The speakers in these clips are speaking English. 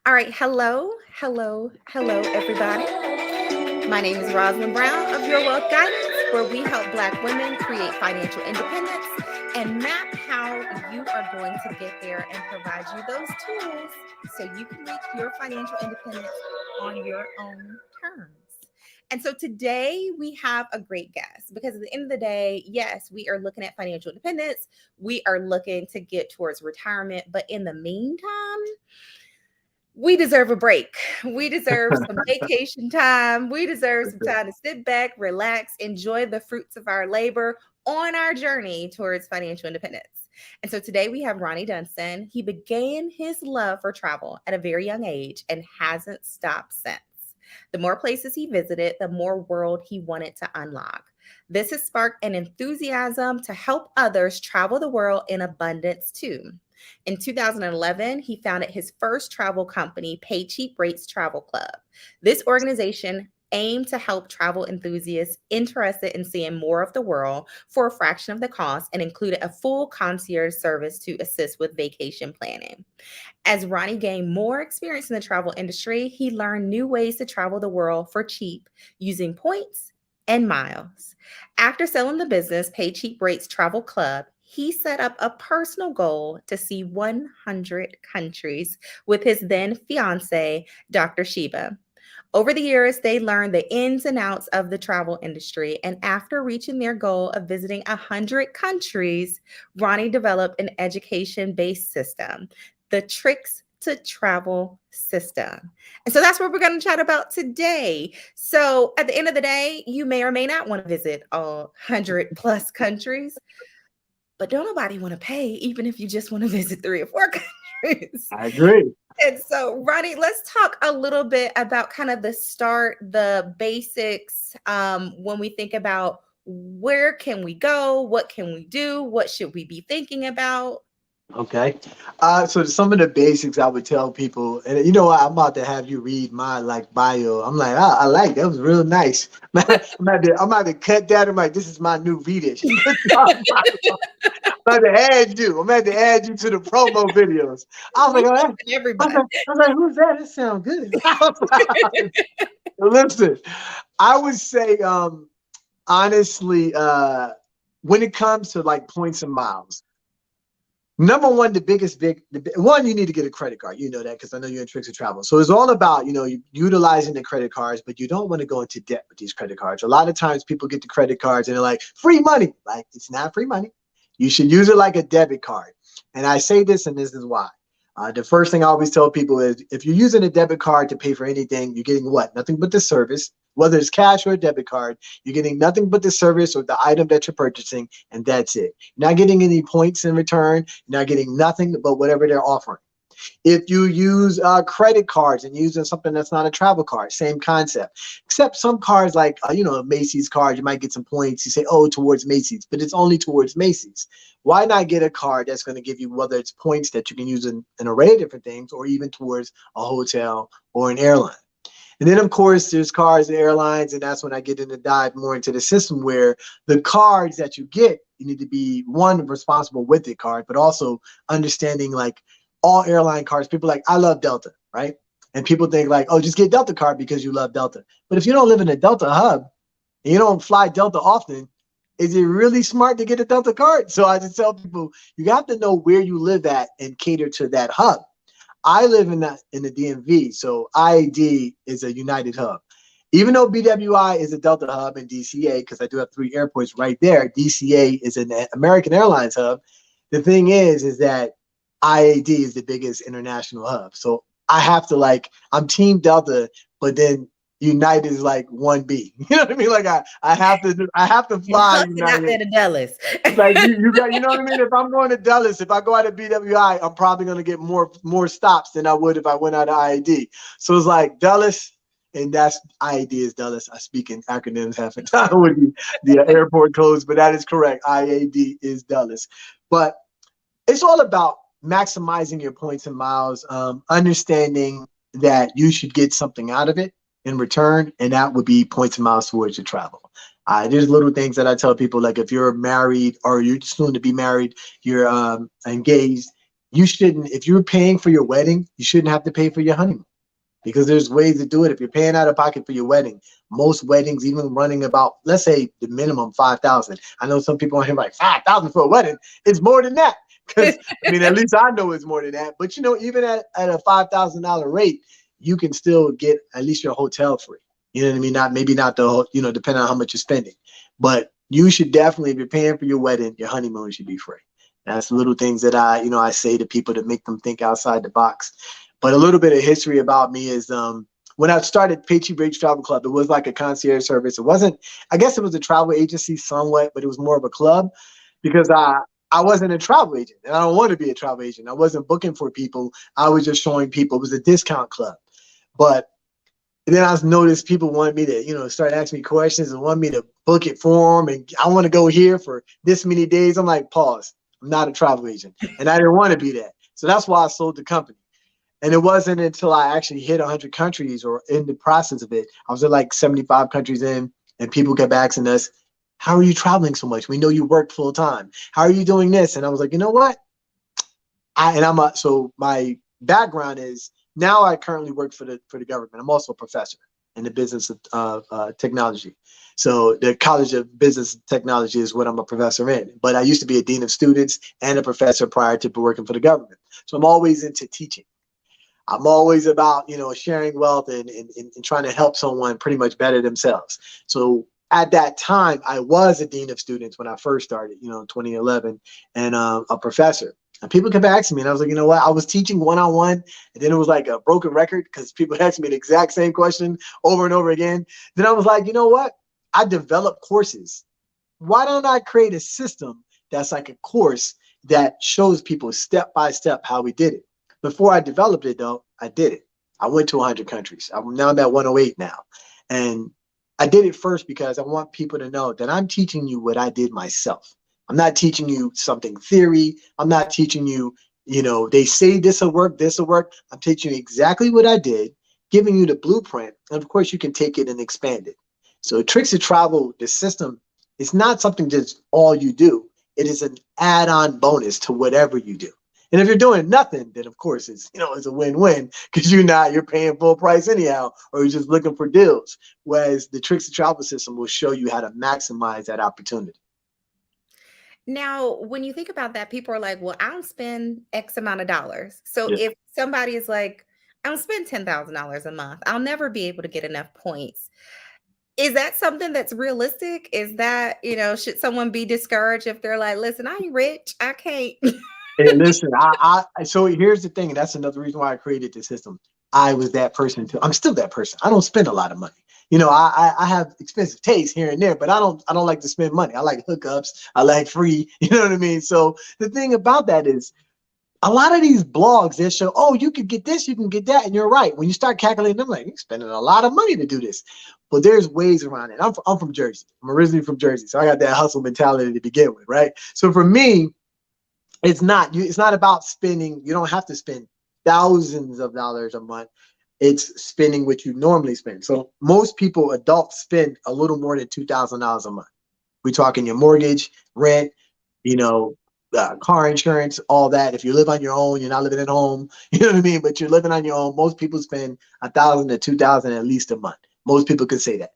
All right. Hello, everybody. My name is Rosalind Brown of Your Wealth Guidance, where we help Black women create financial independence and map how you are going to get there and provide you those tools so you can reach your financial independence on your own terms. And so today we have a great guest because at the end of the day, yes, we are looking at financial independence. We are looking to get towards retirement. But in the meantime, we deserve a break. We deserve some vacation time. We deserve some time to sit back, relax, enjoy the fruits of our labor on our journey towards financial independence. And so today we have Ronnie Dunston. He began his love for travel at a very young age and hasn't stopped since. The more places he visited, the more world he wanted to unlock. This has sparked an enthusiasm to help others travel the world in abundance too. In 2011, he founded his first travel company, Pay Cheap Rates Travel Club. This organization aimed to help travel enthusiasts interested in seeing more of the world for a fraction of the cost and included a full concierge service to assist with vacation planning. As Ronnie gained more experience in the travel industry, he learned new ways to travel the world for cheap using points and miles. After selling the business, Pay Cheap Rates Travel Club, he set up a personal goal to see 100 countries with his then fiance, Dr. Sheba. Over the years, they learned the ins and outs of the travel industry. And after reaching their goal of visiting 100 countries, Ronnie developed an education based system, the Tricks to Travel system. And so that's what we're going to chat about today. So at the end of the day, you may or may not want to visit all 100 plus countries, but don't nobody want to pay, even if you just want to visit 3 or 4 countries. I agree. And so, Ronnie, let's talk a little bit about kind of the start, the basics. When we think about where can we go, what can we do, what should we be thinking about? Okay. So some of the basics I would tell people, and you know what, I'm about to have you read my like bio. I'm like, I like that was real nice. I'm about to cut that. I'm like, this is my new Vidish. I'm about to add you. I'm about to add you to the promo videos. I was We like, oh, everybody. I was like, who's that? That sounds good. Listen, I would say, honestly, when it comes to like points and miles. Number one, one, you need to get a credit card. You know that because I know you're in Tricks of Travel. So it's all about, utilizing the credit cards, but you don't want to go into debt with these credit cards. A lot of times people get the credit cards and they're like, free money. Like, it's not free money. You should use it like a debit card. And I say this, and this is why. The first thing I always tell people is if you're using a debit card to pay for anything, you're getting what? Nothing but the service. Whether it's cash or a debit card, you're getting nothing but the service or the item that you're purchasing, and that's it. You're not getting any points in return. You're not getting nothing but whatever they're offering. If you use credit cards and using something that's not a travel card, same concept. Except some cards like, a Macy's card, you might get some points. You say, oh, towards Macy's, but it's only towards Macy's. Why not get a card that's going to give you, whether it's points that you can use in an array of different things or even towards a hotel or an airline? And then, of course, there's cars and airlines, and that's when I get into dive more into the system where the cards that you get, you need to be, one, responsible with the card, but also understanding like all airline cards. People like, I love Delta, right? And people think like, oh, just get Delta card because you love Delta. But if you don't live in a Delta hub and you don't fly Delta often, is it really smart to get a Delta card? So I just tell people, you have to know where you live at and cater to that hub. I live in the DMV, so IAD is a United hub. Even though BWI is a Delta hub and DCA, because I do have 3 airports right there, DCA is an American Airlines hub. The thing is that IAD is the biggest international hub. So I have to I'm Team Delta, but then United is like 1B. You know what I mean? Like I have to fly You're not there United. to Dallas. Like you got, you know what I mean? If I'm going to Dallas, if I go out of BWI, I'm probably going to get more stops than I would if I went out of IAD. So it's like Dallas, and that's IAD is Dallas. I speak in acronyms half the time with the airport codes, but that is correct. IAD is Dallas. But it's all about maximizing your points and miles, understanding that you should get something out of it in return, and that would be points and miles towards your travel. There's little things that I tell people, like if you're married or you're soon to be married, you're engaged, You shouldn't, if you're paying for your wedding, you shouldn't have to pay for your honeymoon, because there's ways to do it. If you're paying out of pocket for your wedding, most weddings even running about, let's say the minimum 5,000. I know some people on here like 5,000 for a wedding. It's more than that. Because I mean, at least I know it's more than that. But you know, even at a $5,000 rate, you can still get at least your hotel free. You know what I mean? Not maybe not the whole, you know, depending on how much you're spending. But you should definitely, if you're paying for your wedding, your honeymoon should be free. That's the little things that I say to people to make them think outside the box. But a little bit of history about me is when I started Peachy Bridge Travel Club, it was like a concierge service. It wasn't, I guess it was a travel agency somewhat, but it was more of a club, because I wasn't a travel agent, and I don't want to be a travel agent. I wasn't booking for people. I was just showing people. It was a discount club. But then I noticed people wanted me to, you know, start asking me questions and want me to book it for them. And I want to go here for this many days. I'm like, pause. I'm not a travel agent. And I didn't want to be that. So that's why I sold the company. And it wasn't until I actually hit 100 countries, or in the process of it, I was at like 75 countries in, and people kept asking us, how are you traveling so much? We know you work full time. How are you doing this? And I was like, you know what? So my background is, now I currently work for the government. I'm also a professor in the business of technology. So the College of Business Technology is what I'm a professor in. But I used to be a dean of students and a professor prior to working for the government. So I'm always into teaching. I'm always about, you know, sharing wealth and trying to help someone pretty much better themselves. So at that time, I was a dean of students when I first started, you know, in 2011, and a professor. And people kept asking me, and I was like, you know what? I was teaching one-on-one, and then it was like a broken record because people asked me the exact same question over and over again. Then I was like, you know what? I developed courses. Why don't I create a system that's like a course that shows people step by step how we did it? Before I developed it, though, I did it. I went to 100 countries. I'm at 108 now. And I did it first because I want people to know that I'm teaching you what I did myself. I'm not teaching you something theory. I'm not teaching you, you know, they say this will work, this will work. I'm teaching you exactly what I did, giving you the blueprint. And of course, you can take it and expand it. So Tricks of Travel, the system, is not something that's all you do. It is an add-on bonus to whatever you do. And if you're doing nothing, then of course it's, you know, it's a win-win, because you're paying full price anyhow, or you're just looking for deals. Whereas the Tricks of Travel system will show you how to maximize that opportunity. Now, when you think about that, people are like, well, I don't spend X amount of dollars. So Yeah. if somebody is like, I don't spend $10,000 a month, I'll never be able to get enough points. Is that something that's realistic? Is that, you know, should someone be discouraged if they're like, listen, I ain't rich, I can't. Hey, listen, so here's the thing, and that's another reason why I created the system. I was that person too. I'm still that person. I don't spend a lot of money. You know, I have expensive tastes here and there, but I don't like to spend money. I like hookups. I like free. You know what I mean? So the thing about that is, a lot of these blogs, they show, oh, you can get this, you can get that, and you're right. When you start calculating, I'm like, you're spending a lot of money to do this. But there's ways around it. I'm from Jersey. I'm originally from Jersey, so I got that hustle mentality to begin with, right? So for me, it's not about spending. You don't have to spend thousands of dollars a month. It's spending what you normally spend. So most people, adults, spend a little more than $2,000 a month. We're talking your mortgage, rent, you know, car insurance, all that. If you live on your own, you're not living at home, you know what I mean? But you're living on your own. Most people spend 1,000 to 2,000 at least a month. Most people could say that.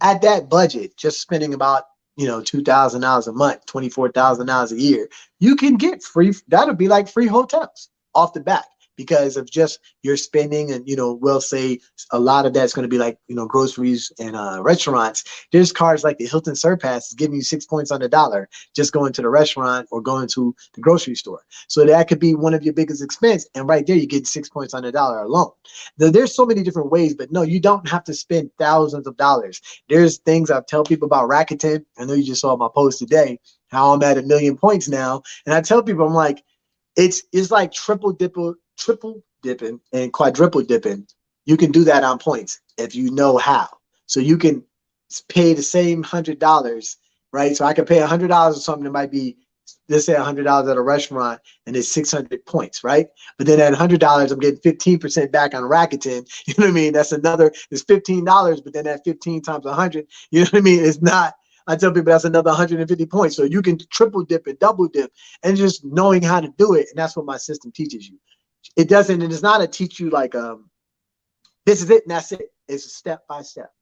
At that budget, just spending about, you know, $2,000 a month, $24,000 a year, you can get free. That'll be like free hotels off the bat, because of just your spending. And, you know, we'll say a lot of that's going to be like, you know, groceries and restaurants. There's cards like the Hilton Surpass is giving you 6 points on the dollar just going to the restaurant or going to the grocery store. So that could be one of your biggest expense. And right there, you get 6 points on the dollar alone. There's so many different ways, but no, you don't have to spend thousands of dollars. There's things I tell people about Rakuten. I know you just saw my post today, how I'm at 1 million points now. And I tell people, I'm like, it's like triple dipping and quadruple dipping. You can do that on points if you know how. So you can pay the same $100, right? So I can pay $100 or something that might be, let's say $100 at a restaurant, and it's 600 points, right? But then at $100, I'm getting 15% back on Rakuten. You know what I mean? That's it's $15, but then that 15 times 100, you know what I mean? It's not I tell people that's another 150 points. So you can triple dip and double dip, and just knowing how to do it. And that's what my system teaches you. It's not a teach you like, this is it and that's it. It's a step by step.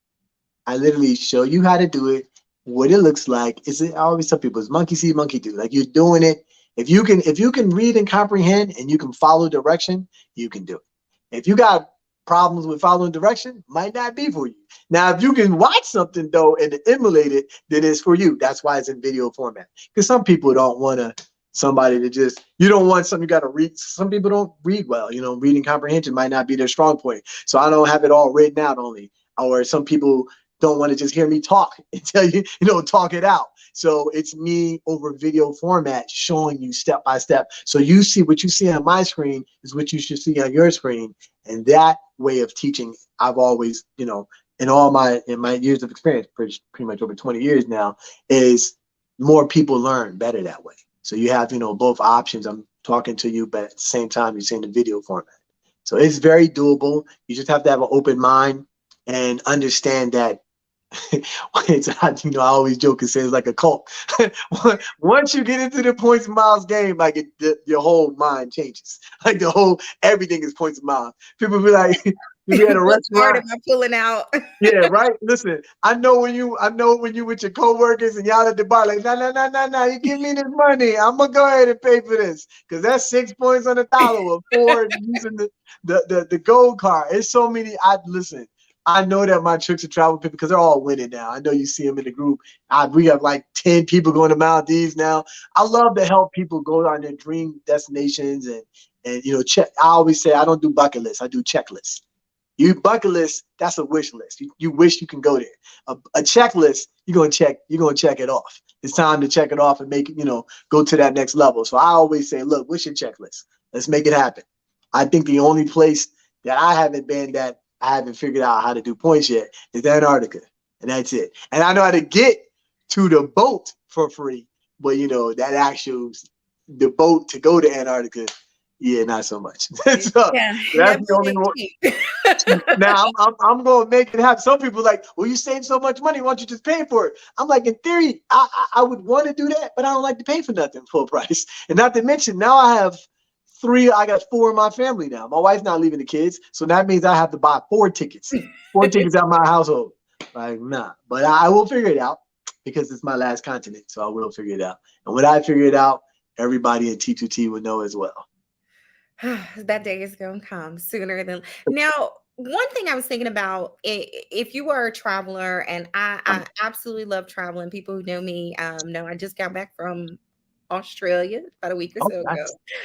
I literally show you how to do it, what it looks like. I always tell people, it's monkey see, monkey do. Like, you're doing it. If you can read and comprehend and you can follow direction, you can do it. If you got problems with following direction, might not be for you. Now, if you can watch something though and emulate it, then it's for you. That's why it's in video format. Because some people don't want somebody to just, you don't want something you got to read. Some people don't read well. Reading comprehension might not be their strong point. So I don't have it all written out only. Or some people don't want to just hear me talk and tell you, talk it out. So it's me over video format showing you step by step. So you see what you see on my screen is what you should see on your screen. And that way of teaching, I've always, in my years of experience, pretty much over 20 years now, is more people learn better that way. So you have, both options. I'm talking to you, but at the same time, you're seeing the video format. So it's very doable. You just have to have an open mind and understand that I always joke and say it's like a cult. Once you get into the points and miles game, like your whole mind changes. Like everything is points and miles. People be like, you be at a restaurant. Am I pulling out? Yeah, right. Listen, I know when you with your coworkers and y'all at the bar, like, no, you give me this money, I'm gonna go ahead and pay for this, because that's 6 points on the dollar or 4 using the gold card. It's so many. I know that my tricks of travel people, because they're all winning now. I know you see them in the group. We have like 10 people going to Maldives now. I love to help people go on their dream destinations and check. I always say I don't do bucket lists. I do checklists. You bucket list, that's a wish list. You wish you can go there. A checklist, you're gonna check it off. It's time to check it off and make it, go to that next level. So I always say, look, what's your checklist? Let's make it happen. I think the only place that I haven't been that I haven't figured out how to do points yet is Antarctica. And that's it. And I know how to get to the boat for free, but the boat to go to Antarctica, yeah, not so much. So that's the only one. Now I'm gonna make it happen. Some people are like, well, you save so much money, why don't you just pay for it? I'm like, in theory, I would want to do that, but I don't like to pay for nothing full price. And not to mention, now I got 4 in my family now. My wife's not leaving the kids, so that means I have to buy 4 tickets. 4 tickets out of my household. Like, nah. But I will figure it out, because it's my last continent, so I will figure it out. And when I figure it out, everybody at T2T would know as well. That day is going to come sooner than now. One thing I was thinking about, if you were a traveler, and I absolutely love traveling. People who know me know I just got back from Australia about a week or so ago.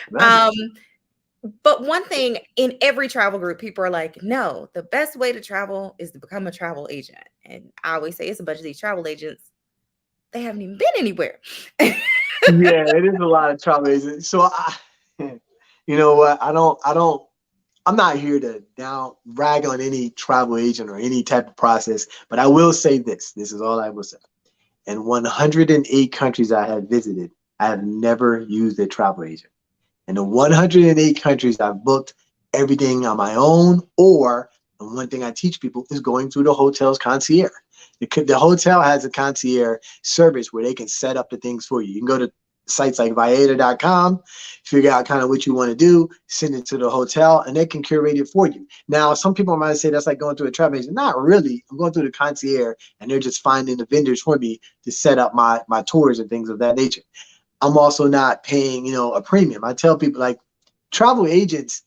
Nice. But one thing, in every travel group, people are like, no, the best way to travel is to become a travel agent. And I always say, it's a bunch of these travel agents, they haven't even been anywhere. Yeah, it is a lot of travel agents. So you know what? I'm not here to rag on any travel agent or any type of process, but I will say this. This is all I will say. In 108 countries I have visited, I have never used a travel agent. In the 108 countries, I've booked everything on my own, and one thing I teach people is going through the hotel's concierge. The hotel has a concierge service where they can set up the things for you. You can go to sites like Vieta.com, figure out kind of what you want to do, send it to the hotel, and they can curate it for you. Now, some people might say that's like going through a travel agent. Not really. I'm going through the concierge, and they're just finding the vendors for me to set up my tours and things of that nature. I'm also not paying, a premium. I tell people, like, travel agents,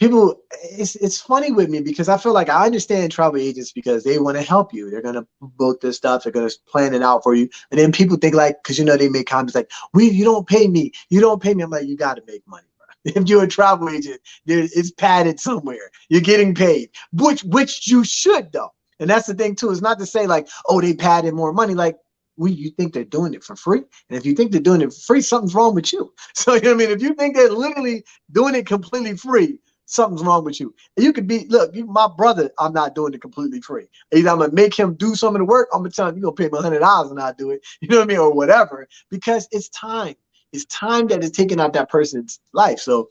it's funny with me, because I feel like I understand travel agents because they want to help you. They're going to book this stuff. They're going to plan it out for you. And then people think, like, because, they make comments like, you don't pay me. You don't pay me. I'm like, you got to make money, bro. If you're a travel agent, it's padded somewhere. You're getting paid, which you should, though. And that's the thing, too. It's not to say, like, oh, they padded more money. Like, you think they're doing it for free? And if you think they're doing it for free, something's wrong with you. So, you know what I mean? If you think they're literally doing it completely free, something's wrong with you. And you could be, look, my brother, I'm not doing it completely free. Either I'm going to make him do some of the work, I'm going to tell him, you're going to pay me $100 and I'll do it. You know what I mean? Or whatever. Because it's time. It's time that is taking out that person's life. So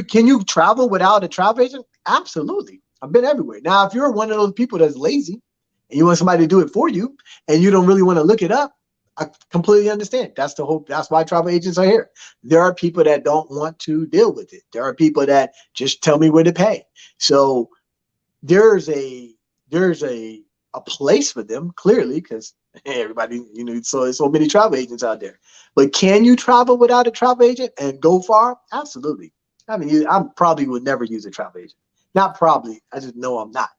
can you travel without a travel agent? Absolutely. I've been everywhere. Now, if you're one of those people that's lazy and you want somebody to do it for you, and you don't really want to look it up, I completely understand. That's why travel agents are here. There are people that don't want to deal with it. There are people that just tell me where to pay. So there's a place for them, clearly, because everybody, so there's so many travel agents out there. But can you travel without a travel agent and go far? Absolutely. I probably would never use a travel agent. Not probably. I just know I'm not.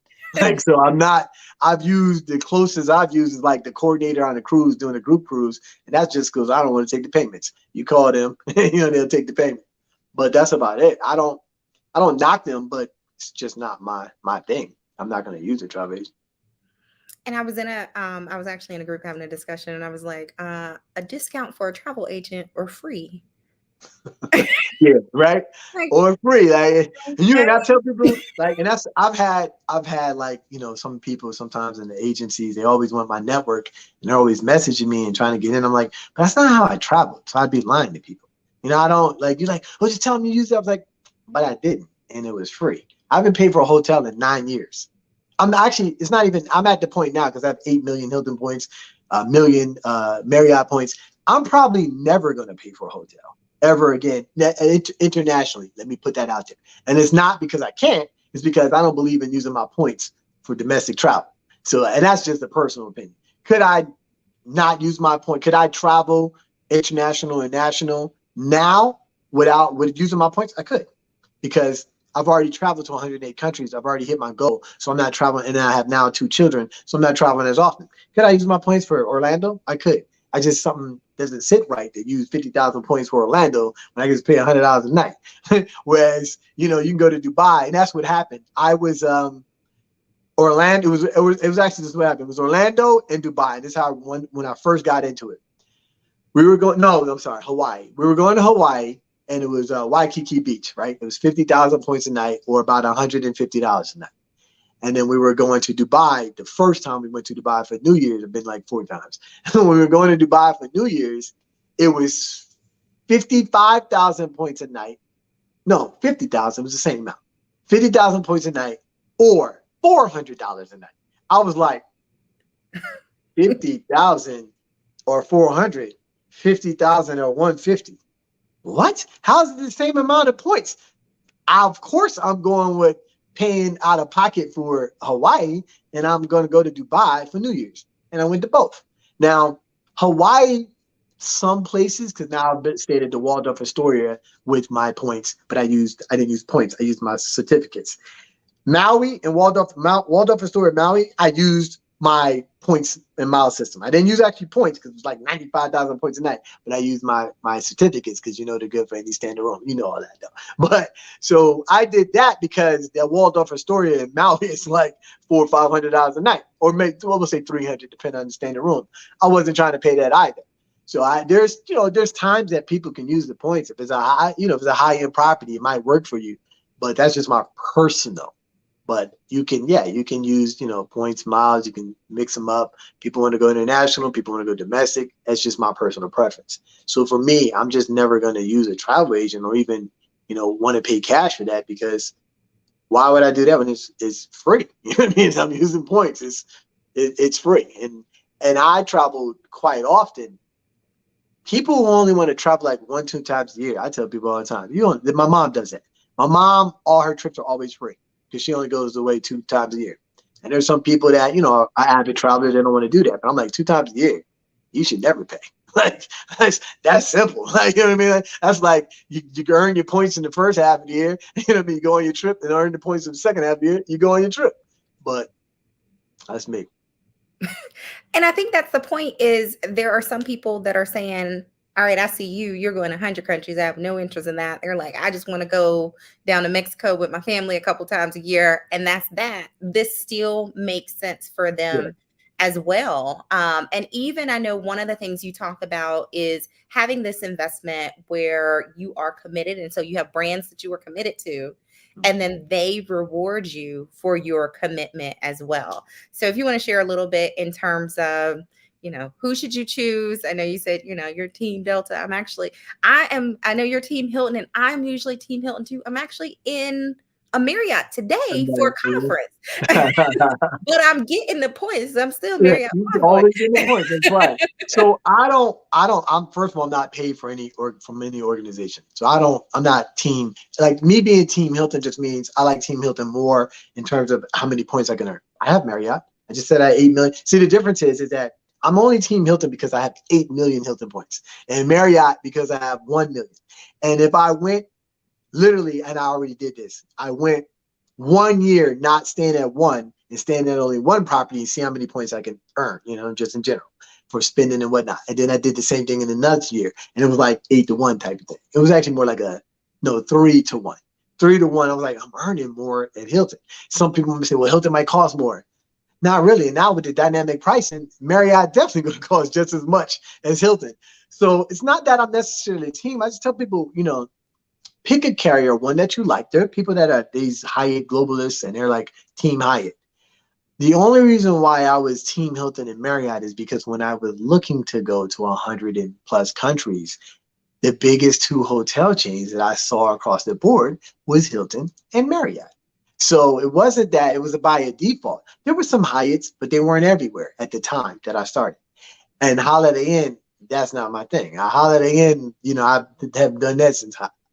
Like, so I'm not. The closest I've used is like the coordinator on a cruise doing a group cruise, and that's just because I don't want to take the payments. You call them, they'll take the payment. But that's about it. I don't knock them, but it's just not my thing. I'm not going to use a travel agent. And I was actually in a group having a discussion, and I was like, a discount for a travel agent or free. Yeah, right. Like, Or free. Like, and I tell people, like, and that's I've had like, some people sometimes in the agencies, they always want my network, and they're always messaging me and trying to get in. I'm like, but that's not how I travel. So I'd be lying to people. I don't like, you're like, oh, just tell me you use that. I was like, but I didn't, and it was free. I haven't paid for a hotel in 9 years. I'm at the point now because I have 8 million Hilton points, a million Marriott points. I'm probably never going to pay for a hotel ever again internationally. Let me put that out there. And it's not because I can't. It's because I don't believe in using my points for domestic travel. So, and that's just a personal opinion. Could I not use my point? Could I travel international and national now with using my points? I could, because I've already traveled to 108 countries. I've already hit my goal. So I'm not traveling. And I have now 2 children. So I'm not traveling as often. Could I use my points for Orlando? I could. Something doesn't sit right to use 50,000 points for Orlando when I can just pay $100 a night. Whereas, you can go to Dubai, and that's what happened. I was Orlando. It was actually this is what happened. It was Orlando and Dubai. This is how when I first got into it. Hawaii. We were going to Hawaii, and it was Waikiki Beach, right? It was 50,000 points a night, or about $150 a night. And then we were going to Dubai. The first time we went to Dubai for New Year's, it'd been like 4 times. When we were going to Dubai for New Year's, it was 55,000 points a night. No, 50,000 was the same amount. 50,000 points a night, or $400 a night. I was like, 50,000 or 400, 50,000 or 150. What? How's it the same amount of points? Of course, I'm going with paying out of pocket for Hawaii, and I'm going to go to Dubai for New Year's. And I went to both. Now, Hawaii, some places, because now I've stayed at the Waldorf Astoria with my points, but I didn't use points. I used my certificates. Maui and Waldorf Astoria, Maui, I used my points and mile system. I didn't use actually points because it was like 95,000 points a night, but I used my certificates because they're good for any standard room. You know all that though. But so I did that because that Waldorf Astoria in Maui is like $400 or $500 a night, or maybe we'll say 300 depending on the standard room. I wasn't trying to pay that either. So there's times that people can use the points. If it's a high end property, it might work for you, but that's just my personal. But you can use, points, miles, you can mix them up. People want to go international, people want to go domestic. That's just my personal preference. So for me, I'm just never going to use a travel agent or even, want to pay cash for that, because why would I do that when it's free? You know what I mean? I'm using points. It's free. And I travel quite often. People who only want to travel like 1-2 times a year, I tell people all the time, my mom does that. My mom, all her trips are always free, because she only goes away 2 times a year. And there's some people that, are avid travelers, they don't want to do that. But I'm like, 2 times a year, you should never pay. Like, that's simple. Like, you know what I mean? That's like you earn your points in the first half of the year. You know what I mean? You go on your trip and earn the points in the second half of the year. You go on your trip. But that's me. And I think that's the point, is there are some people that are saying, all right, I see you're going 100 countries. I have no interest in that. They're like, I just want to go down to Mexico with my family a couple times a year. And that's that. This still makes sense for them as well. And even I know one of the things you talk about is having this investment where you are committed. And so you have brands that you are committed to, and then they reward you for your commitment as well. So if you want to share a little bit in terms of, who should you choose? I know you said, your team Delta. I know you're team Hilton, and I'm usually team Hilton too. I'm actually in a Marriott today for a conference. Yeah. But I'm getting the points. I'm still Yeah, Marriott you Bonvoy. always get the point. That's right. So I'm first of all not paid for any or from any organization. So I'm not team, like me being Team Hilton just means I like Team Hilton more in terms of how many points I can earn. I have Marriott. I just said I had 8 million. See, the difference is that I'm only Team Hilton because I have 8 million Hilton points, and Marriott because I have 1 million. And if I went literally, and I already did this, I went 1 year not staying at one and staying at only one property and see how many points I can earn, just in general for spending and whatnot. And then I did the same thing in another year, and it was like 8-1 type of thing. It was actually more like 3-1. 3-1. I was like, I'm earning more at Hilton. Some people may say, well, Hilton might cost more. Not really. And now with the dynamic pricing, Marriott definitely going to cost just as much as Hilton. So it's not that I'm necessarily a team. I just tell people, pick a carrier, one that you like. There are people that are these Hyatt globalists, and they're like Team Hyatt. The only reason why I was Team Hilton and Marriott is because when I was looking to go to 100 and plus countries, the biggest two hotel chains that I saw across the board was Hilton and Marriott. So it wasn't that it was by a default. There were some Hyatts, but they weren't everywhere at the time that I started. And Holiday Inn, that's not my thing. Holiday Inn, I have done that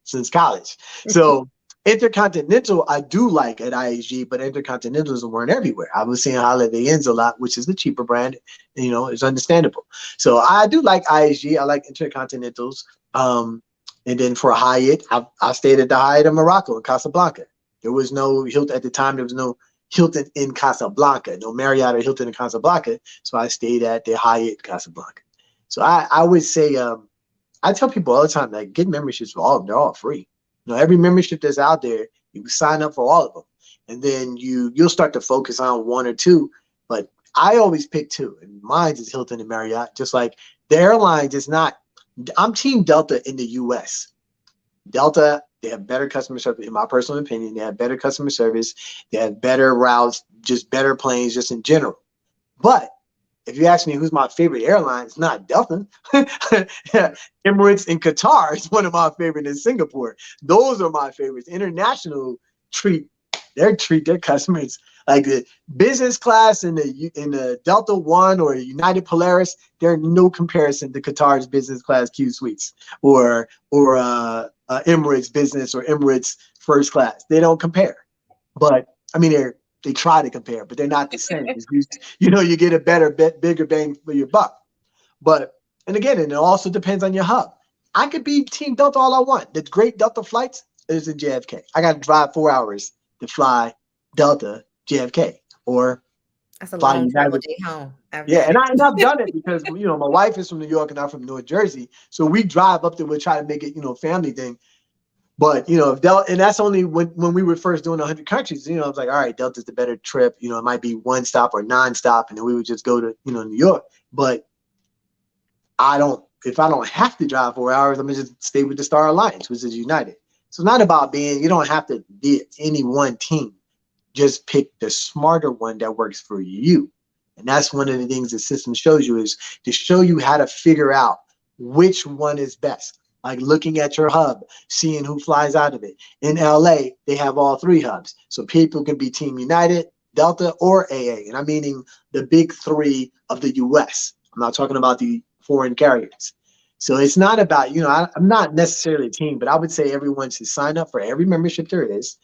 since college. So Intercontinental, I do like at IHG, but Intercontinentals weren't everywhere. I was seeing Holiday Inns a lot, which is the cheaper brand. It's understandable. So I do like IHG. I like Intercontinentals. And then for Hyatt, I stayed at the Hyatt in Morocco in Casablanca. There was no Hilton at the time. There was no Hilton in Casablanca, no Marriott or Hilton in Casablanca. So I stayed at the Hyatt Casablanca. So I would say, I tell people all the time, like, get memberships for all of them. They're all free. Every membership that's out there, you can sign up for all of them. And then you'll start to focus on one or two. But I always pick two. And mine is Hilton and Marriott. Just like the airlines is not, I'm Team Delta in the US. Delta, they have better customer service, in my personal opinion. They have better customer service. They have better routes, just better planes, just in general. But if you ask me who's my favorite airline, it's not Delta. Emirates and Qatar is one of my favorites in Singapore. Those are my favorites. International treat their customers like the business class in the Delta One or United Polaris. There's no comparison to Qatar's business class Q suites or Emirates business or Emirates first class. They don't compare. But I mean, they try to compare, but they're not the same. You get a bigger bang for your buck. But, and again, and it also depends on your hub. I could be Team Delta all I want. The great Delta flights is in JFK. I got to drive 4 hours to fly Delta JFK or that's a fly long travel United. day home. Yeah, and I've done it because my wife is from New York and I'm from New Jersey, so we drive up there. We try to make it family thing. But if Delta, and that's only when we were first doing 100 countries. I was like, all right, Delta's the better trip. It might be one stop or non-stop, and then we would just go to New York. But if I don't have to drive 4 hours, I'm gonna just stay with the Star Alliance, which is United. So it's not about you don't have to be any one team. Just pick the smarter one that works for you. And that's one of the things the system shows you, is to show you how to figure out which one is best. Like looking at your hub, seeing who flies out of it. In LA, they have all three hubs. So people can be Team United, Delta, or AA. And I'm meaning the big three of the US. I'm not talking about the foreign carriers. So it's not about, I'm not necessarily a team, but I would say everyone should sign up for every membership there is.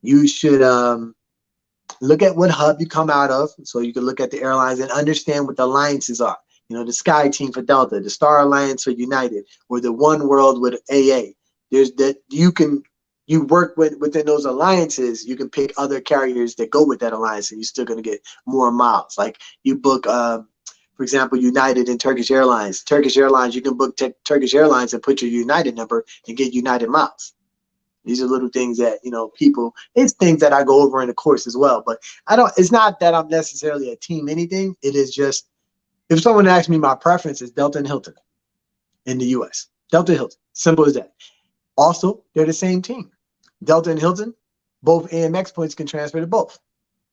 You should look at what hub you come out of, so you can look at the airlines and understand what the alliances are. The Sky Team for Delta, the Star Alliance for United, or the One World with AA. There's that you work within those alliances. You can pick other carriers that go with that alliance, and you're still going to get more miles. Like you book, for example, United and Turkish Airlines. Turkish Airlines, you can book Turkish Airlines and put your United number and get United miles. These are little things that it's things that I go over in the course as well. But it's not that I'm necessarily a team anything. It is just, if someone asks me, my preference is Delta and Hilton in the US. Delta and Hilton, simple as that. Also, they're the same team. Delta and Hilton, both AMX points can transfer to both.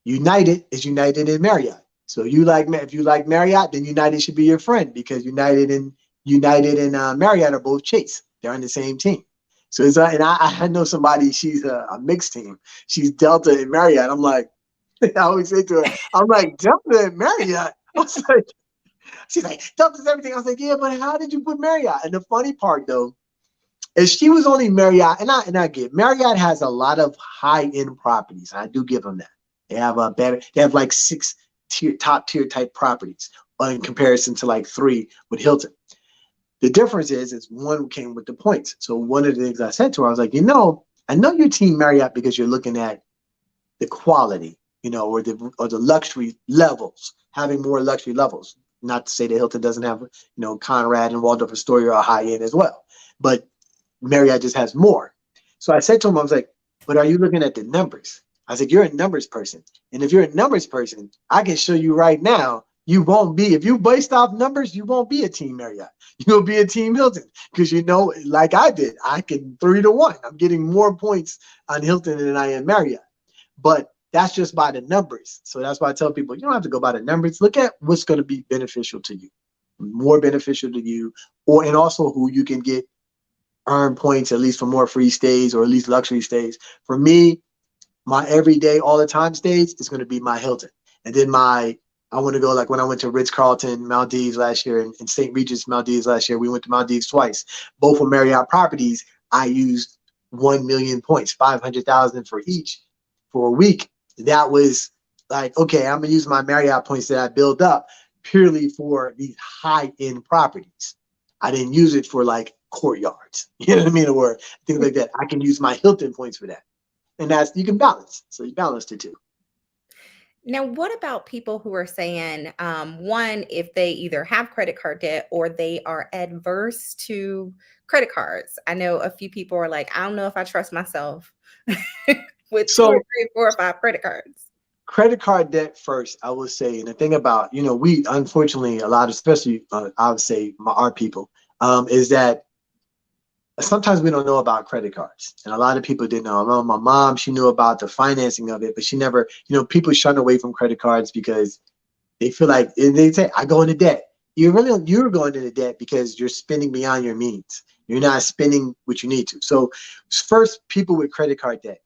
United is United and Marriott. So if you like Marriott, then United should be your friend, because United and Marriott are both Chase. They're on the same team. So it's and I know somebody. She's a mixed team. She's Delta and Marriott. I'm like, I always say to her, I'm like Delta and Marriott. I was like, she's like Delta's everything. I was like, yeah, but how did you put Marriott? And the funny part though is she was only Marriott, and I get Marriott has a lot of high end properties. I do give them that. They have a better. They have like 6 top tier type properties in comparison to like 3 with Hilton. The difference is one came with the points. So one of the things I said to her, I was like, I know your team Marriott because you're looking at the quality, or the luxury levels, having more luxury levels. Not to say that Hilton doesn't have, Conrad and Waldorf Astoria are high end as well, but Marriott just has more. So I said to him, I was like, but are you looking at the numbers? I said, you're a numbers person. And if you're a numbers person, I can show you right now, you won't be, if you based off numbers, you won't be a team Marriott. You'll be a team Hilton. Because like I did, I can 3-1. I'm getting more points on Hilton than I am Marriott. But that's just by the numbers. So that's why I tell people, you don't have to go by the numbers. Look at what's going to be beneficial to you, more beneficial to you, and also who you can earn points at least for more free stays or at least luxury stays. For me, my everyday, all the time stays is going to be my Hilton. And then I want to go, like when I went to Ritz-Carlton Maldives last year and St. Regis Maldives last year, we went to Maldives twice. Both were Marriott properties. I used 1 million points, 500,000 for each for a week. That was like, okay, I'm going to use my Marriott points that I built up purely for these high-end properties. I didn't use it for like courtyards, you know what I mean, or things like that. I can use my Hilton points for that, and you can balance. So you balance the two. Now, what about people who are saying, one, if they either have credit card debt or they are adverse to credit cards? I know a few people are like, I don't know if I trust myself with 2 or So 3, 4 or 5 credit cards. credit card debt first, I would say, and the thing about, we unfortunately a lot, especially I would say our people, is that sometimes we don't know about credit cards, and a lot of people didn't know. I know my mom, she knew about the financing of it, but she never, people shun away from credit cards because they feel like, they say, I go into debt. You're going into debt because you're spending beyond your means. You're not spending what you need to. So first, people with credit card debt,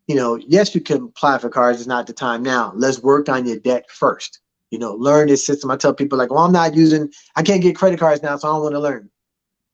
yes, you can apply for cards. It's not the time now. Let's work on your debt first. Learn this system. I tell people like, well, I can't get credit cards now, so I don't want to learn.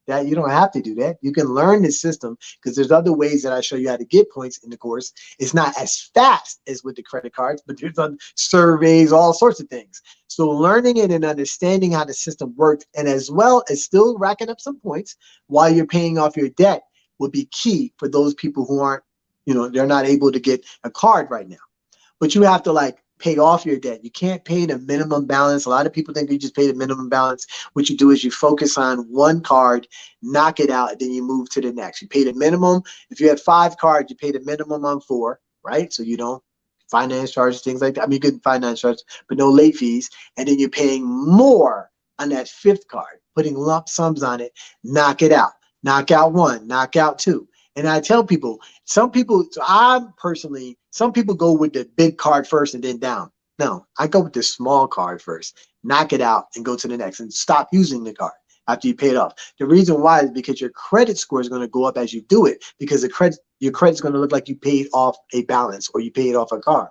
That you don't have to do that. You can learn this system because there's other ways that I show you how to get points in the course. It's not as fast as with the credit cards, but there's surveys, all sorts of things. So learning it and understanding how the system works, and as well as still racking up some points while you're paying off your debt, would be key for those people who aren't, they're not able to get a card right now. But you have to like pay off your debt. You can't pay the minimum balance. A lot of people think you just pay the minimum balance. What you do is you focus on one card, knock it out, and then you move to the next. You pay the minimum. If you had 5 cards, you pay the minimum on 4, right? So you don't finance charges, things like that. I mean, you get finance charges, but no late fees. And then you're paying more on that 5th card, putting lump sums on it, knock it out. Knock out 1, knock out 2. And I tell people, some people go with the big card first and then down. No, I go with the small card first, knock it out and go to the next and stop using the card after you pay it off. The reason why is because your credit score is going to go up as you do it, because your credit is going to look like you paid off a balance or you paid off a card.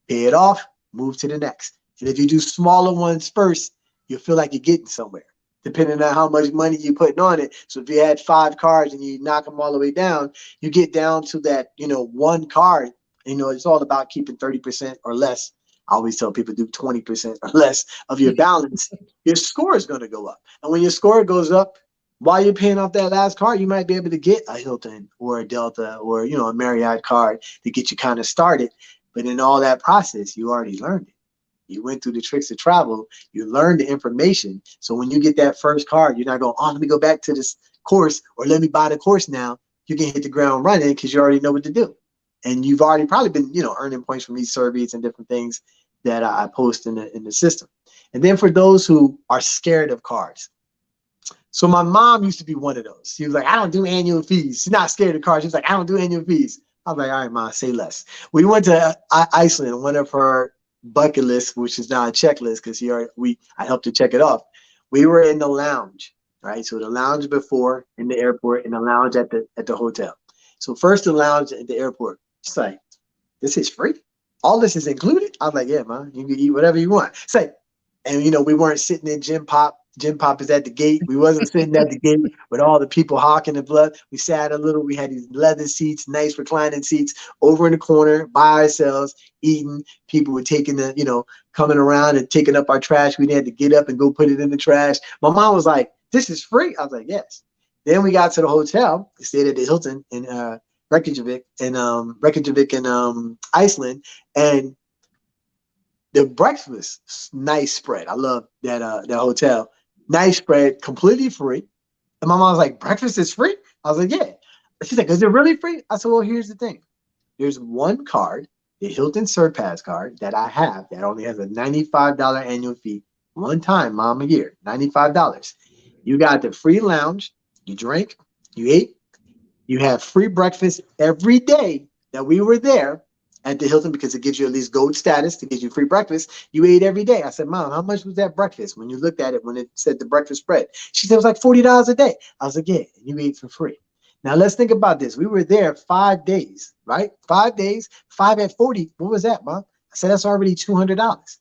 Pay it off, move to the next. And if you do smaller ones first, you'll feel like you're getting somewhere, depending on how much money you're putting on it. So if you had 5 cards and you knock them all the way down, you get down to that, 1 card. It's all about keeping 30% or less. I always tell people do 20% or less of your balance. Your score is going to go up. And when your score goes up, while you're paying off that last card, you might be able to get a Hilton or a Delta or, a Marriott card to get you kind of started. But in all that process, you already learned it. You went through the tricks of travel. You learned the information. So when you get that first card, you're not going, oh, let me go back to this course or let me buy the course now. You can hit the ground running because you already know what to do. And you've already probably been, earning points from these surveys and different things that I post in the system. And then for those who are scared of cards. So my mom used to be one of those. She was like, I don't do annual fees. She's not scared of cards. She's like, I don't do annual fees. I was like, all right, Mom, say less. We went to Iceland, one of her bucket list, which is now a checklist because I helped her check it off. We were in the lounge right? So the lounge before in the airport and the lounge at the hotel. So first the lounge at the airport. It's like, this is free. All this is included. I was like, yeah, man, you can eat whatever you want. It's like, and we weren't sitting in Gym Pop. Gym Pop is at the gate. We wasn't sitting at the gate with all the people hawking the blood. We sat a little. We had these leather seats, nice reclining seats over in the corner by ourselves, eating. People were taking coming around and taking up our trash. We didn't have to get up and go put it in the trash. My mom was like, this is free. I was like, yes. Then we got to the hotel. We stayed at the Hilton in Reykjavik in Iceland, and the breakfast nice spread. I love that hotel. Nice spread, completely free. And my mom was like, breakfast is free? I was like, yeah. She's like, is it really free? I said, well, here's the thing. There's one card, the Hilton Surpass card that I have that only has a $95 annual fee. One time, mom, a year, $95. You got the free lounge, you drink, you ate, you have free breakfast every day that we were there at the Hilton, because it gives you at least gold status to get you free breakfast. You ate every day. I said, Mom, how much was that breakfast? When you looked at it, when it said the breakfast spread, she said it was like $40 a day. I was like, yeah, you ate for free. Now let's think about this. We were there 5 days, right? 5 days, 5 at 40. What was that, Mom? I said, that's already $200.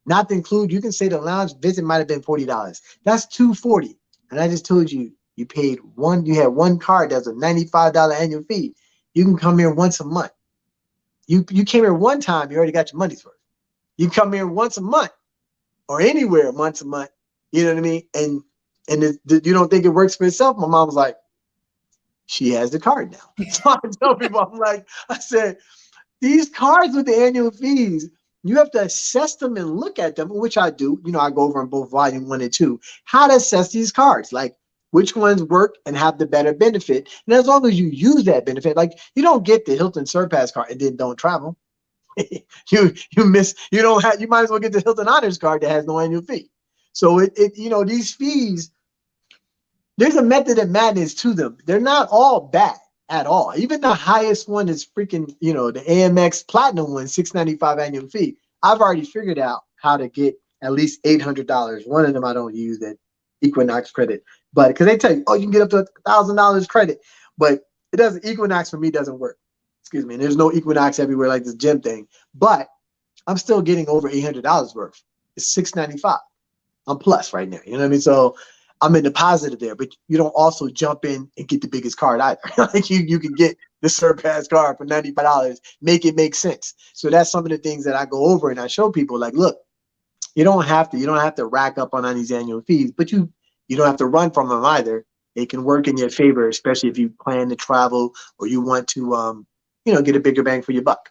Not to include, you can say the lounge visit might have been $40. That's $240. And I just told you, you had one card that's a $95 annual fee. You can come here once a month. You came here one time, you already got your money's worth. You come here once a month or anywhere once a month, you know what I mean? And you don't think it works for itself? My mom was like, she has the card now. So I tell people, I said, these cards with the annual fees, you have to assess them and look at them, which I do. I go over in both volume 1 and 2, how to assess these cards. Like, which ones work and have the better benefit. And as long as you use that benefit, like, you don't get the Hilton Surpass card and then don't travel. you might as well get the Hilton Honors card that has no annual fee. So these fees, there's a method of madness to them. They're not all bad at all. Even the highest one is freaking, the Amex Platinum one, $695 annual fee. I've already figured out how to get at least $800. One of them I don't use, that Equinox credit. But because they tell you, you can get up to $1,000 credit, but it doesn't. Equinox for me doesn't work. Excuse me. And there's no Equinox everywhere like this gym thing. But I'm still getting over $800 worth. It's $695. I'm plus right now. You know what I mean? So I'm in the positive there. But you don't also jump in and get the biggest card either. Like you can get the Surpass card for $95. Make it make sense. So that's some of the things that I go over and I show people. Like, look, you don't have to rack up on these annual fees, but you don't have to run from them either. They can work in your favor, especially if you plan to travel or you want to, get a bigger bang for your buck.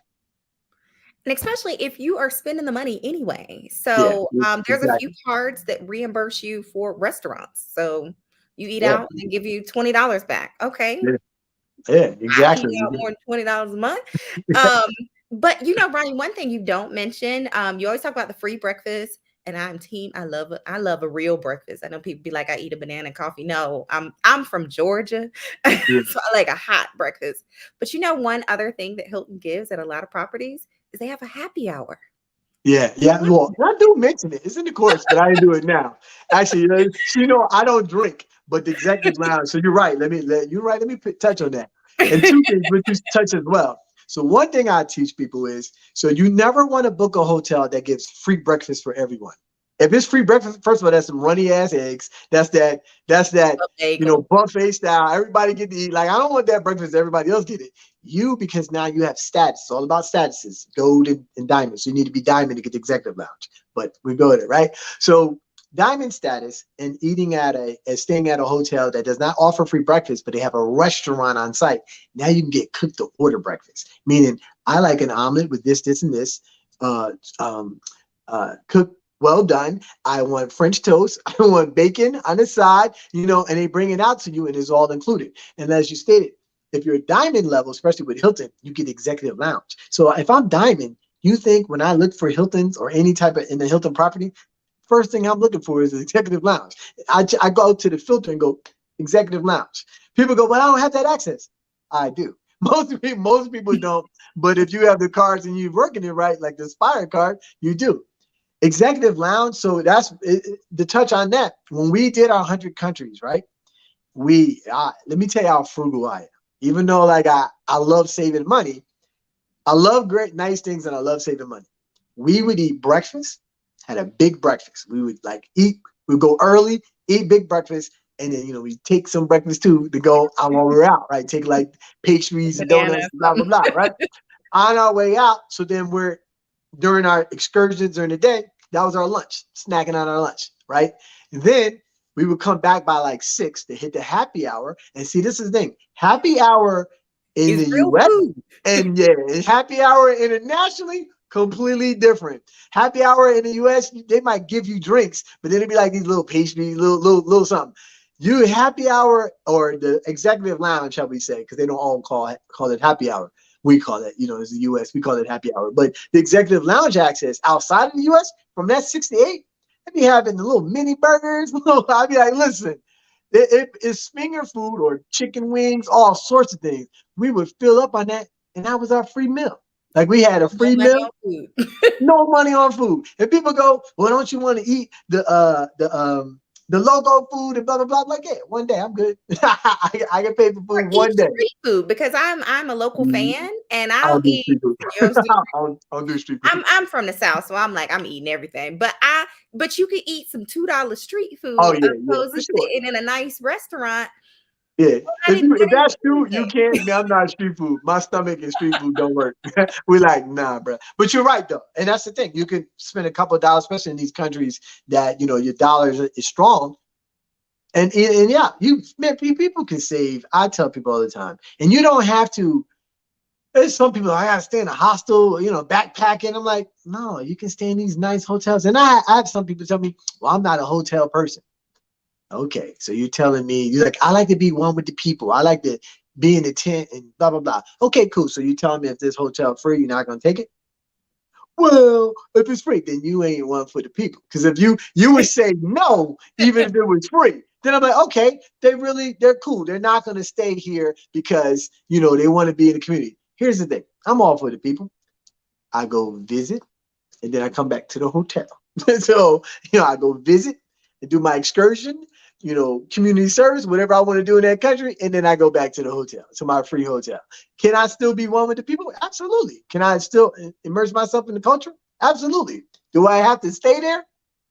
And especially if you are spending the money anyway. So there's a few cards that reimburse you for restaurants. So you eat out and give you $20 back. Okay. Yeah, exactly. I eat out more than $20 a month. But Ronnie, one thing you don't mention, you always talk about the free breakfast. And I love a real breakfast. I know people be like, I eat a banana and coffee. No, I'm from Georgia. So I like a hot breakfast. But one other thing that Hilton gives at a lot of properties is they have a happy hour. Yeah. Well, I do mention it. It's in the course, but I didn't do it now. Actually, I don't drink, but the executive lounge. So you're right. Let me touch on that. And two things which you touch as well. So one thing I teach people is, so you never want to book a hotel that gives free breakfast for everyone. If it's free breakfast, first of all, that's some runny ass eggs. That's that buffet style. Everybody get to eat. Like, I don't want that breakfast. Everybody else get it. Because now you have status. It's all about statuses, gold and diamond. So you need to be diamond to get the executive lounge. But we go there, right? So diamond status and staying at a hotel that does not offer free breakfast, but they have a restaurant on site. Now you can get cooked to order breakfast. Meaning, I like an omelet with this, and this, cooked well done. I want French toast. I want bacon on the side, and they bring it out to you and it's all included. And as you stated, if you're a diamond level, especially with Hilton, you get executive lounge. So if I'm diamond, you think when I look for Hiltons or any type of in the Hilton property, first thing I'm looking for is an executive lounge. I go to the filter and go executive lounge. People go, well, I don't have that access. I do. Most people don't. But if you have the cards and you're working it right, like the Aspire card, you do. Executive lounge. So that's to touch on that. When we did our 100 countries, right? Let me tell you how frugal I am. Even though like I love saving money, I love great nice things and I love saving money. We would eat breakfast, had a big breakfast. We would like eat, we'd go early, eat big breakfast, and then we take some breakfast too to go on while we're out, right? Take like pastries and Banana donuts, or blah, blah, something. blah, right? On our way out. So then we're during our excursions during the day, that was our lunch, snacking on our lunch, right? And then we would come back by like 6 to hit the happy hour. And see, this is the thing. Happy hour in It's the real US food. and happy hour internationally, completely different. Happy hour in the US, they might give you drinks, but then it'd be like these little pastries, little something. You happy hour or the executive lounge, shall we say, because they don't all call it happy hour. We call it, as the US, we call it happy hour. But the executive lounge access outside of the US, from that 6 to 8, I'd be having the little mini burgers. I'd be like, listen, it's finger food or chicken wings, all sorts of things. We would fill up on that, and that was our free meal. Like we had a No free money meal, on food. no money on food. And people go, well, don't you want to eat the logo food and blah blah blah? I'm like, yeah, one day I'm good. I can pay for Or food eat one day. street food because I'm a local fan and I I'll don't do eat. street food. You know, I don't do street food. I'm from the South, so I'm like I'm eating everything. But you could eat some $2 street Oh food yeah, opposed for to sure. sitting in a nice restaurant. Yeah. I didn't If pay that's for true, you anything. can't. Man, I'm not street food. My stomach and street food don't work. We're like, nah, bro. But you're right though, and that's the thing. You can spend a couple of dollars, especially in these countries that your dollars is strong. And yeah, people can save. I tell people all the time, and you don't have to. There's some people I gotta stay in a hostel, backpacking. I'm like, no, you can stay in these nice hotels. And I have some people tell me, well, I'm not a hotel person. Okay, so you're telling me you're like, I like to be one with the people. I like to be in the tent and blah blah blah. Okay, cool. So you telling me if this hotel free, you're not gonna take it? Well, if it's free, then you ain't one for the people. Because if you would say no, even if it was free, then I'm like, okay, they're cool. They're not gonna stay here because they want to be in the community. Here's the thing, I'm all for the people. I go visit and then I come back to the hotel. So, I go visit and do my excursion, community service, whatever I want to do in that country, and then I go back to the hotel, to my free hotel. Can I still be one with the people? Absolutely. Can I still immerse myself in the culture? Absolutely. Do I have to stay there?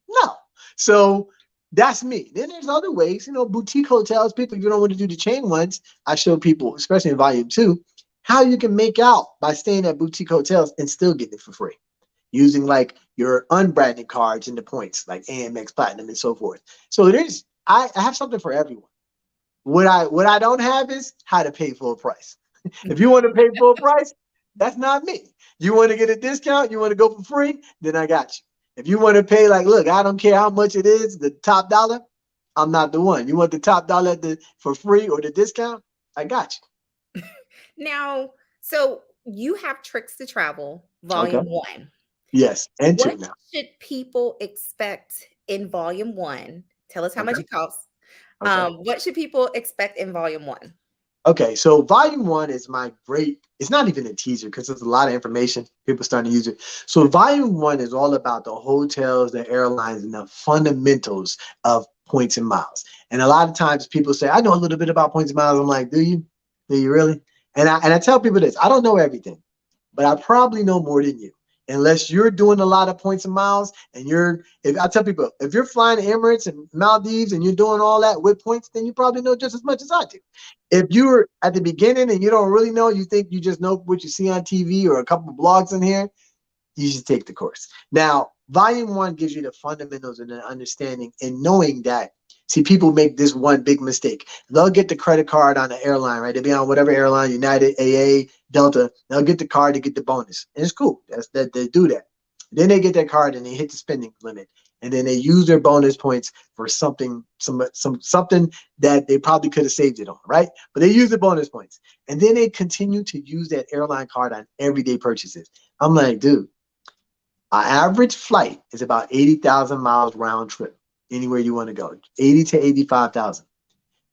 No. So that's me. Then there's other ways, boutique hotels, people, if you don't want to do the chain ones, I show people, especially in volume 2, how you can make out by staying at boutique hotels and still getting it for free, using like your unbranded cards and the points like AMX Platinum and so forth. So I have something for everyone. What I don't have is how to pay full price. If you want to pay full price, that's not me. You want to get a discount, you want to go for free, then I got you. If you want to pay like, look, I don't care how much it is, the top dollar, I'm not the one. You want the top dollar for free or the discount? I got you. Now, so you have Tricks to Travel, Okay. Volume 1. Yes, and 2 What now. should people expect in Volume 1? Tell us how much Okay. it costs. Okay. What should people expect in Volume 1? Okay, so volume 1 is it's not even a teaser because there's a lot of information. People starting to use it. So volume 1 is all about the hotels, the airlines, and the fundamentals of points and miles. And a lot of times people say, I know a little bit about points and miles. I'm like, do you? Do you really? And I tell people this, I don't know everything, but I probably know more than you. Unless you're doing a lot of points and miles, and if I tell people, if you're flying to Emirates and Maldives and you're doing all that with points, then you probably know just as much as I do. If you're at the beginning and you don't really know, you think you just know what you see on TV or a couple of blogs in here, you should take the course. Now, volume 1 gives you the fundamentals and the understanding and knowing that. See, people make this one big mistake. They'll get the credit card on the airline, right? They'll be on whatever airline, United, AA, Delta. They'll get the card to get the bonus. And it's cool. They do that. Then they get that card and they hit the spending limit. And then they use their bonus points for something that they probably could have saved it on, right? But they use the bonus points. And then they continue to use that airline card on everyday purchases. I'm like, dude, our average flight is about 80,000 miles round trip, anywhere you want to go, 80 to 85,000.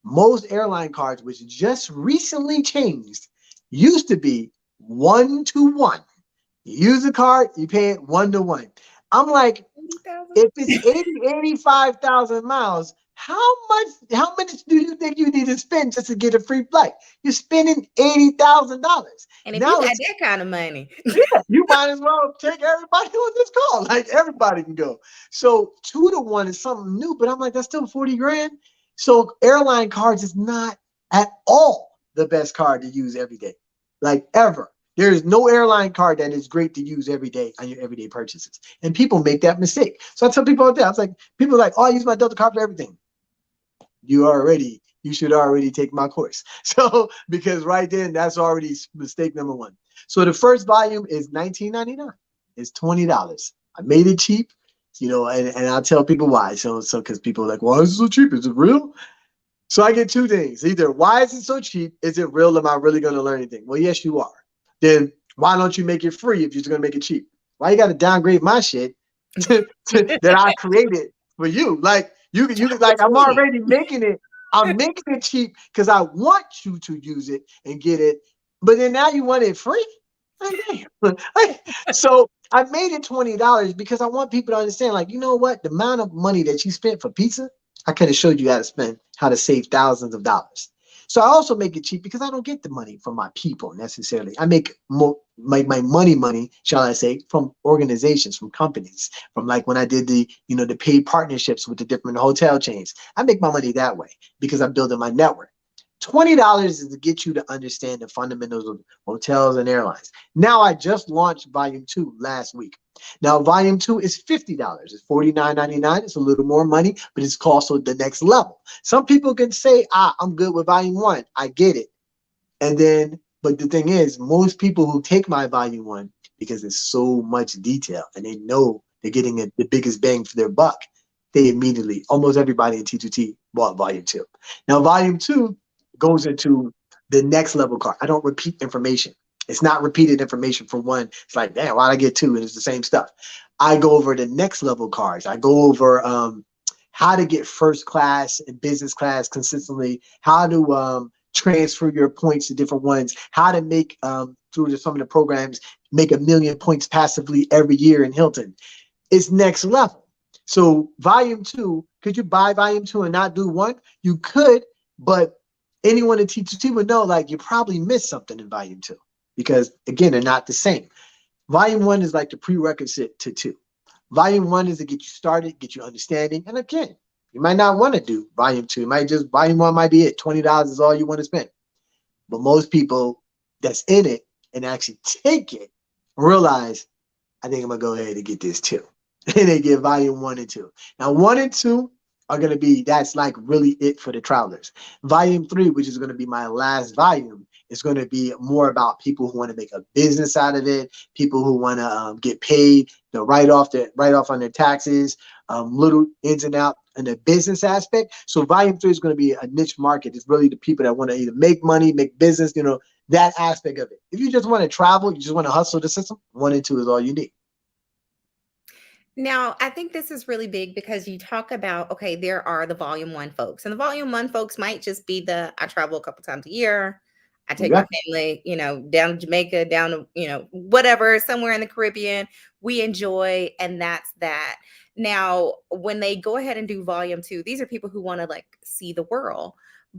Most airline cards, which just recently changed, used to be 1-to-1. You use the card, you pay it 1-to-1. I'm like, 80,000. If it's 85,000 miles, how much do you think you need to spend just to get a free flight? You're spending $80,000. And if you Now got it's that kind of money, you might as well take everybody on this call. Like everybody can go. So 2 to 1 is something new, but I'm like, that's still 40 grand. So airline cards is not at all the best card to use every day, like ever. There is no airline card that is great to use every day on your everyday purchases. And people make that mistake. So I tell people all day, I was like, people are like, oh, I use my Delta card for everything. You should already take my course. So because right then, that's already mistake number one. So the first volume is $19.99. It's $20. I made it cheap, and I'll tell people why. So because people are like, why is it so cheap? Is it real? So I get two things. Either why is it so cheap? Is it real? Am I really going to learn anything? Well, yes, you are. Then why don't you make it free if you're just going to make it cheap? Why you got to downgrade my shit that I created for you? Like you like I'm already making it. I'm making it cheap because I want you to use it and get it. But then now you want it free? So I made it $20 because I want people to understand, like, you know what? The amount of money that you spent for pizza, I could have showed you how to save thousands of dollars. So I also make it cheap because I don't get the money from my people necessarily. I make my money, shall I say, from organizations, from companies, from like when I did the paid partnerships with the different hotel chains. I make my money that way because I'm building my network. $20 is to get you to understand the fundamentals of hotels and airlines. Now, I just launched Volume 2 last week. Now, Volume 2 is $50. It's $49.99. It's a little more money, but it's also the next level. Some people can say, I'm good with Volume 1. I get it. But the thing is, most people who take my Volume 1, because there's so much detail and they know they're getting the biggest bang for their buck, they immediately, almost everybody in T2T bought Volume 2. Now, Volume 2 goes into the next level card. I don't repeat information. It's not repeated information for one. It's like, damn, why'd I get two? And it's the same stuff. I go over the next level cards. I go over how to get first class and business class consistently, how to transfer your points to different ones, how to make, through some of the programs, make 1 million points passively every year in Hilton. It's next level. So Volume 2, could you buy Volume 2 and not do 1? You could, but anyone in T2T would know, like, you probably missed something in Volume 2 because, again, they're not the same. Volume 1 is like the prerequisite to 2. Volume 1 is to get you started, get you understanding. And again, you might not want to do Volume 2. Volume 1 might be it. $20 is all you want to spend. But most people that's in it and actually take it realize, I think I'm going to go ahead and get this too. And they get Volume 1 and 2. Now, 1 and 2 are going to be, that's like really it for the travelers. Volume 3, which is going to be my last volume, is going to be more about people who want to make a business out of it, people who want to get paid, the write off on their taxes, little ins and out in the business aspect. So Volume 3 is going to be a niche market. It's really the people that want to either make money, make business, that aspect of it. If you just want to travel, you just want to hustle the system, 1 and 2 is all you need. Now, I think this is really big because you talk about, okay, there are the Volume 1 folks. And the Volume 1 folks might just be I travel a couple times a year. I take my family, down to Jamaica, down to, whatever, somewhere in the Caribbean. We enjoy, and that's that. Now, when they go ahead and do Volume 2, these are people who want to like see the world.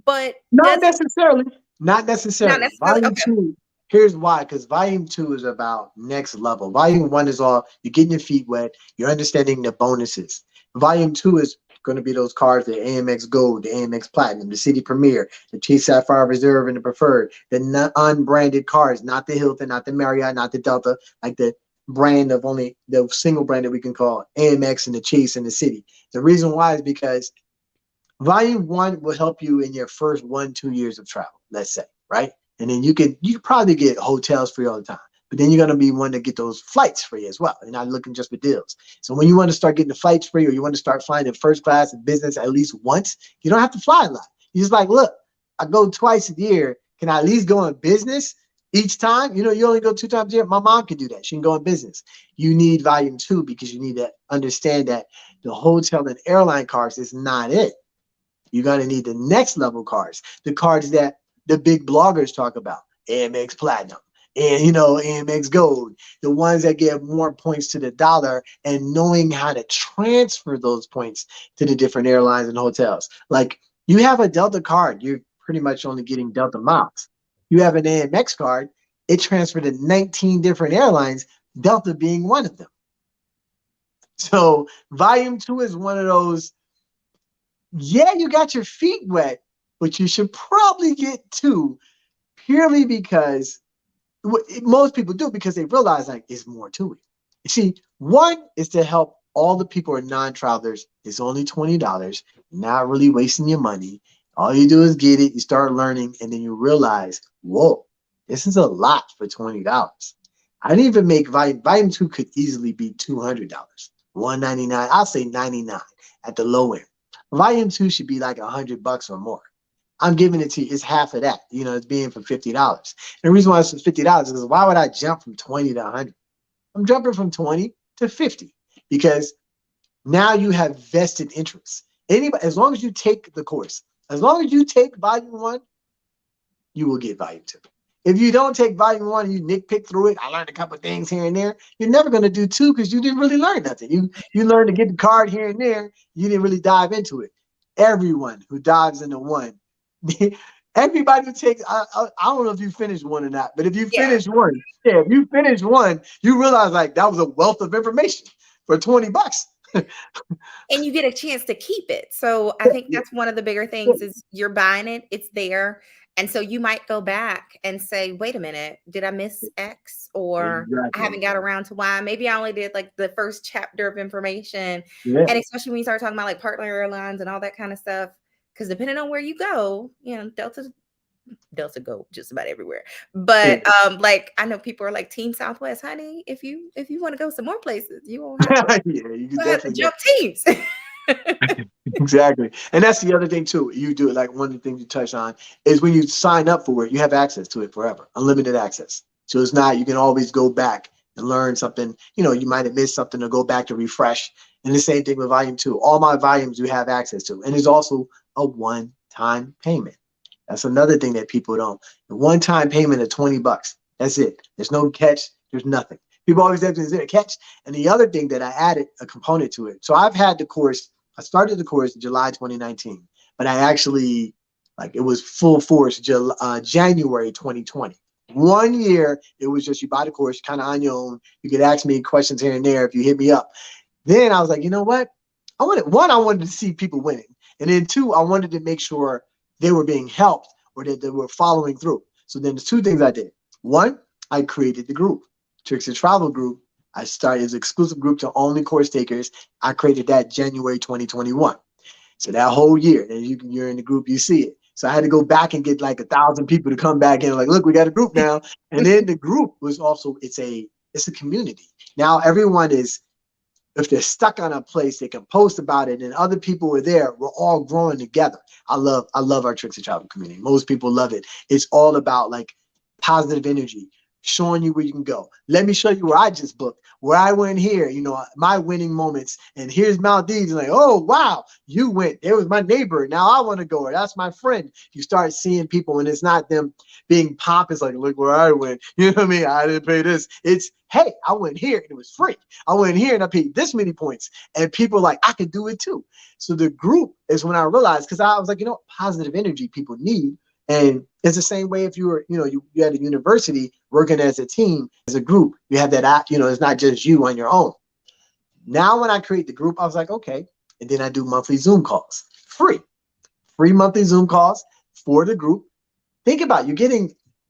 But not necessarily. Not necessarily. Volume Okay. 2, here's why, because Volume 2 is about next level. Volume 1 is all you're getting your feet wet, you're understanding the bonuses. Volume 2 is going to be those cards, the Amex Gold, the Amex Platinum, the City Premier, the Chase Sapphire Reserve, and the Preferred, the unbranded cards, not the Hilton, not the Marriott, not the Delta, like the brand of only the single brand that we can call Amex and the Chase and the City. The reason why is because Volume 1 will help you in your first 1-2 years of travel, let's say, right? And then you probably get hotels free all the time. But then you're going to be one to get those flights free as well. You're not looking just for deals. So when you want to start getting the flights free, or you want to start flying in first class and business at least once, you don't have to fly a lot. You're just like, look, I go twice a year. Can I at least go in business each time? You only go 2 times a year. My mom can do that. She can go in business. You need Volume 2 because you need to understand that the hotel and airline cards is not it. You're going to need the next level cards, the cards that the big bloggers talk about, Amex Platinum, and Amex Gold, the ones that give more points to the dollar, and knowing how to transfer those points to the different airlines and hotels. Like you have a Delta card, you're pretty much only getting Delta miles. You have an Amex card, it transferred to 19 different airlines, Delta being one of them. So volume 2 is one of those, yeah, you got your feet wet, but you should probably get 2 purely because most people do, because they realize like there's more to it. You see, 1 is to help all the people who are non-travelers. It's only $20, not really wasting your money. All you do is get it, you start learning, and then you realize, whoa, this is a lot for $20. I didn't even make volume 2 could easily be $200, $199. I'll say 99 at the low end. Volume 2 should be like $100 or more. I'm giving it to you. It's half of that. It's being for $50. And the reason why it's for $50 is why would I jump from 20 to 100? I'm jumping from 20 to 50 because now you have vested interests. Anybody, as long as you take the course, as long as you take volume 1, you will get volume 2. If you don't take volume 1 and you nitpick through it, I learned a couple of things here and there, you're never going to do 2 because you didn't really learn nothing. You learned to get the card here and there. You didn't really dive into it. Everyone who dives into 1, everybody who takes, I don't know if you finished 1 or not, but if you finish 1, if you finish 1, you realize like that was a wealth of information for $20. And you get a chance to keep it. So I think that's one of the bigger things is you're buying it, it's there. And so you might go back and say, wait a minute, did I miss X? Or I haven't got around to Y. Maybe I only did like the first chapter of information. Yeah. And especially when you start talking about like partner airlines and all that kind of stuff, because depending on where you go, Delta go just about everywhere. But like I know people are like Team Southwest, honey. If you want to go some more places, you won't have to, you can definitely jump teams. Exactly. And that's the other thing too. You do it, like one of the things you touch on is when you sign up for it, you have access to it forever, unlimited access. So it's not, you can always go back and learn something. You might have missed something to go back to refresh. And the same thing with volume 2. All my volumes you have access to. And there's also a one-time payment. That's another thing that people don't. The one-time payment of $20. That's it. There's no catch. There's nothing. People always ask, is there a catch? And the other thing that I added a component to it. So I've had the course. I started the course in July 2019, but I actually, it was full force January 2020. 1 year, it was just you buy the course kind of on your own. You could ask me questions here and there if you hit me up. Then I was like, you know what? I wanted to see people winning. And then 2, I wanted to make sure they were being helped or that they were following through. So then there's 2 things I did. 1, I created the group, Tricks and Travel group. I started as an exclusive group to only course takers. I created that January 2021. So that whole year, then you're in the group, you see it. So I had to go back and get like 1,000 people to come back in, like, look, we got a group now. And then the group was also, it's a community. Now everyone is, if they're stuck on a place, they can post about it, and other people were there. We're all growing together. I love our Tricks and Travel community. Most people love it. It's all about like positive energy, showing you where you can go. Let me show you where I just booked, where I went here, my winning moments. And here's Maldives. Like, oh, wow, you went. There was my neighbor. Now I want to go. Or that's my friend. You start seeing people, and it's not them being pompous, like, look where I went. You know what I mean? I didn't pay this. It's, hey, I went here and it was free. I went here and I paid this many points. And people like, I could do it too. So the group is when I realized, because I was like, positive energy people need. And it's the same way if you were, you at a university working as a team, as a group, you have that, it's not just you on your own. Now, when I create the group, I was like, okay. And then I do monthly Zoom calls, free monthly Zoom calls for the group. Think about it.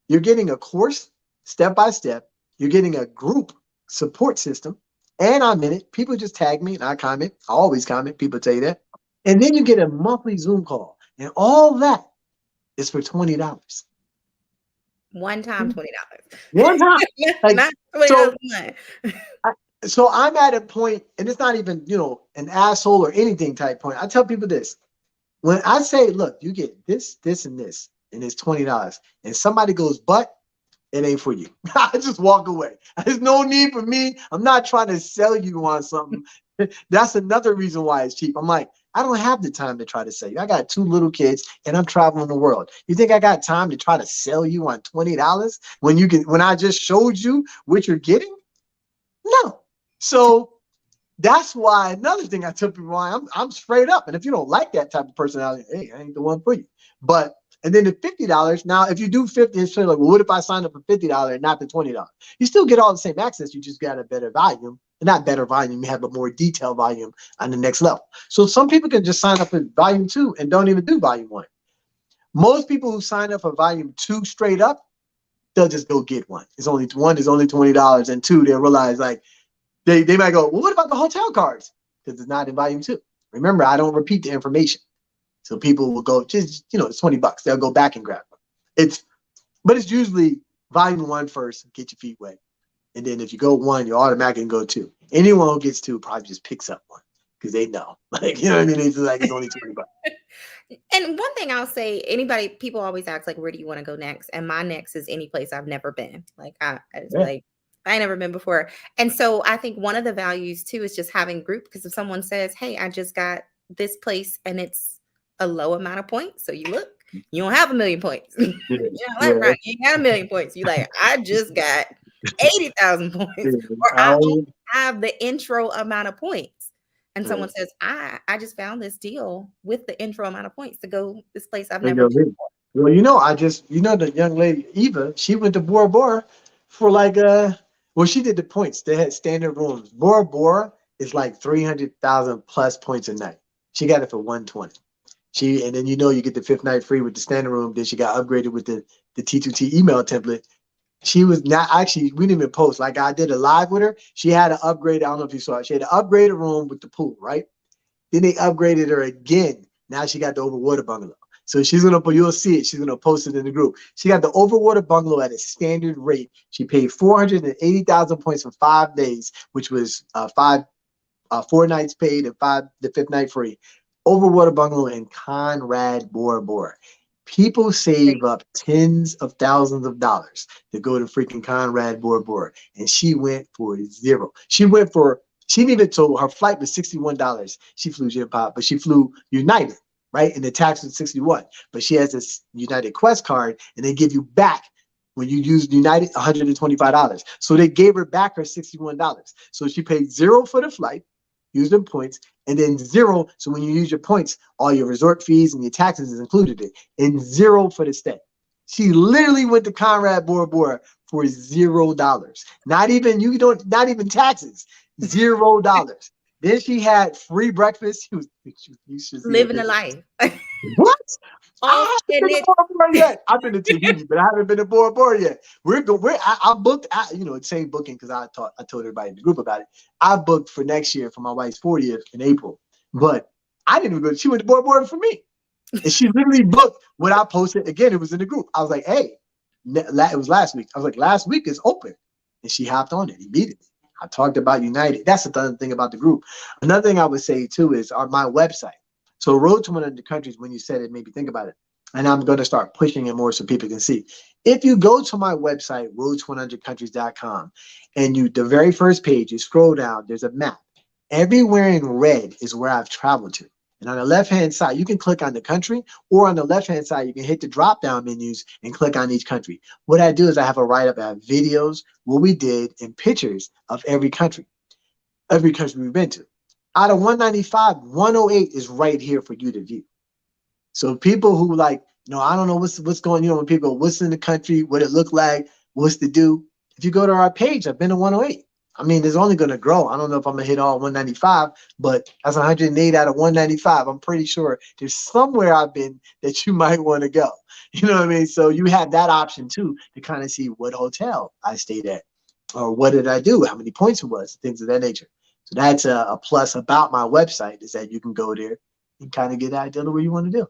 You're getting a course step by step. You're getting a group support system. And I'm in it. People just tag me and I comment. I always comment. People tell you that. And then you get a monthly Zoom call. And all that is for $20. One time, $20. One time. Like, not $20. So I'm at a point, and it's not even, an asshole or anything type point. I tell people this. When I say, look, you get this, this, and this, and it's $20, and somebody goes, but it ain't for you. I just walk away. There's no need for me. I'm not trying to sell you on something. That's another reason why it's cheap. I'm like, I don't have the time to try to sell you. I got 2 little kids and I'm traveling the world. You think I got time to try to sell you on $20 when I just showed you what you're getting? No. So that's why another thing I tell people, I'm straight up. And if you don't like that type of personality, hey, I ain't the one for you. But and then the $50, now if you do 50, it's like, well, what if I sign up for $50 and not the $20? You still get all the same access, you just got a better volume. Not better volume, you have a more detailed volume on the next level. So some people can just sign up for volume 2 and don't even do volume 1. Most people who sign up for volume 2 straight up, they'll just go get one. It's only $20, and 2, they'll realize like they might go, well, what about the hotel cards? Because it's not in volume 2. Remember, I don't repeat the information. So people will go, just, it's $20. They'll go back and grab them. But it's usually volume 1 first, get your feet wet. And then if you go 1, you automatically go 2. Anyone who gets 2 probably just picks up 1 because they know. Like, you know what I mean? It's like it's only $20. And one thing I'll say, people always ask, like, where do you want to go next? And my next is any place I've never been. Like, I ain't never been before. And so I think one of the values too is just having group, because if someone says, hey, I just got this place and it's a low amount of points. So you look, you don't have 1 million points. Right. You ain't got 1 million points. You like, I just got 80,000 points, or I only have the intro amount of points. And someone says, I just found this deal with the intro amount of points to go this place I've never been before. Well, the young lady, Eva, she went to Bora Bora for like, she did the points. They had standard rooms. Bora Bora is like 300,000 plus points a night. She got it for 120. And then you get the 5th night free with the standard room. Then she got upgraded with the T2T email template. She was not actually, we didn't even post. Like I did a live with her. She had an upgrade. I don't know if you saw it. She had an upgraded room with the pool, right? Then they upgraded her again. Now she got the overwater bungalow. So you'll see it. She's going to post it in the group. She got the overwater bungalow at a standard rate. She paid 480,000 points for 5 days, which was 4 nights paid and the 5th night free. Overwater bungalow in Conrad, Bora Bora. People save up tens of thousands of dollars to go to freaking Conrad, Bora Bora. And she went for 0. She didn't even told her flight was $61. She flew JetPop, but she flew United, right? And the tax was $61. But she has this United Quest card, and they give you back when you use United $125. So they gave her back her $61. So she paid 0 for the flight, used them points, and then 0. So when you use your points, all your resort fees and your taxes is included in, and 0 for the stay. She literally went to Conrad Bora Bora for $0. Not even taxes. $0. Then she had free breakfast. You should living a life. What? I haven't been to Bora Bora yet. I've been to Tahiti, but I haven't been to Bora Bora yet. I booked, same booking because I told everybody in the group about it. I booked for next year for my wife's 40th in April, but I didn't even go. She went to Bora Bora for me, and she literally booked what I posted. Again, it was in the group. I was like, hey, it was last week. I was like, last week is open, and she hopped on it immediately. I talked about United. That's the other thing about the group. Another thing I would say too is on my website. So Road to 100 Countries, when you said it, made me think about it. And I'm going to start pushing it more so people can see. If you go to my website, road100countries.com, and the very first page, you scroll down, there's a map. Everywhere in red is where I've traveled to. And on the left-hand side, you can click on the country, or on the left-hand side, you can hit the drop-down menus and click on each country. What I do is I have a write-up, I have videos, what we did, and pictures of every country we've been to. Out of 195, 108 is right here for you to view. So people who like, I don't know what's going on, when people go, what's in the country, what it look like, what's to do. If you go to our page, I've been to 108. I mean, it's only going to grow. I don't know if I'm going to hit all 195, but that's 108 out of 195. I'm pretty sure there's somewhere I've been that you might want to go. You know what I mean? So you have that option too, to kind of see what hotel I stayed at, or what did I do, how many points it was, things of that nature. So that's a plus about my website, is that you can go there and kind of get an idea of what you want to do.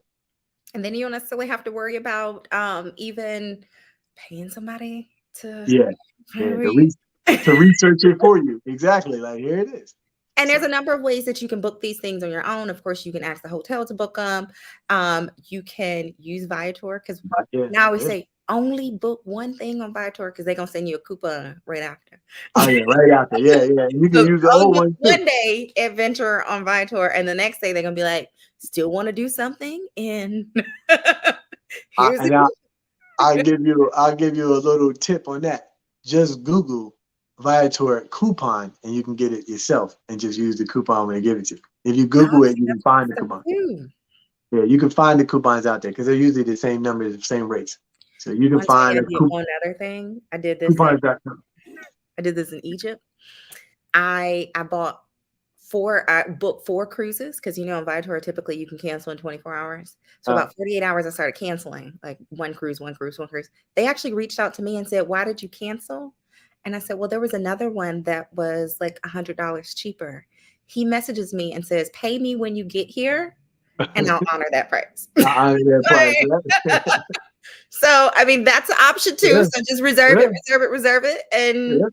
And then you don't necessarily have to worry about even paying somebody to research it for you. Exactly. Like, here it is. And there's a number of ways that you can book these things on your own. Of course, you can ask the hotel to book them. You can use Viator, because now we say, only book one thing on Viator because they're gonna send you a coupon right after. Oh yeah, right after. Yeah, yeah. You can So use the only old book one too. one day adventure on Viator, and the next day they're gonna be like, still want to do something? And here's And the I'll give you a little tip on that. Just Google Viator coupon and you can get it yourself and just use the coupon when they give it to you. If you oh, Google it, see, you can that's find the awesome coupon. too. Yeah, you can find the coupons out there because they're usually the same numbers, the same rates. So you can I'll tell find you, a I did one other thing. coupons.com. I did this in Egypt. I bought I booked 4 cruises because on Viator typically you can cancel in 24 hours. So about 48 hours I started canceling, like one cruise, one cruise, one cruise. They actually reached out to me and said, "Why did you cancel?" And I said, "Well, there was another one that was like $100 cheaper." He messages me and says, "Pay me when you get here and I'll honor that price." I that price. So, I mean, that's an option too. Yeah, So just reserve yeah, it, reserve it, reserve it. And yeah.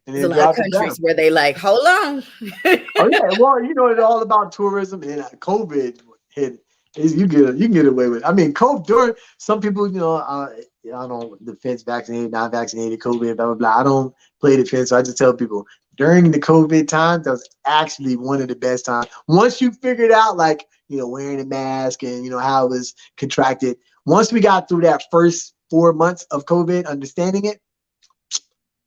And there's a then lot of drop it countries down. where they like, hold on. Oh yeah, well, it's all about tourism and COVID hit. You can get away with. I mean, COVID during some people, I don't defense vaccinated, not vaccinated, COVID, blah blah blah. I don't play defense, so I just tell people during the COVID times, that was actually one of the best times. Once you figured out, like wearing a mask and how it was contracted. Once we got through that first 4 months of COVID, understanding it.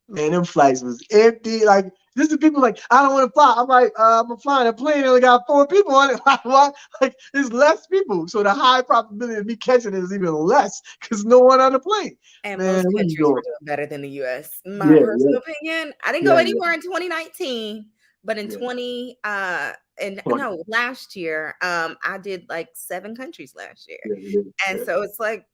Man, them flights was empty. Like, this is people like, I don't want to fly. I'm like, I'm flying a plane. Only got 4 people on it. Why? Like, there's less people. So the high probability of me catching it is even less because no one on the plane. And Man, most we can countries were go. doing better than the US. My Yeah, yeah, personal opinion, I didn't go yeah, yeah, anywhere in 2019, but in yeah. 20 and 20. no, last year, I did like 7 countries last year. Yeah, yeah, And yeah. so it's like,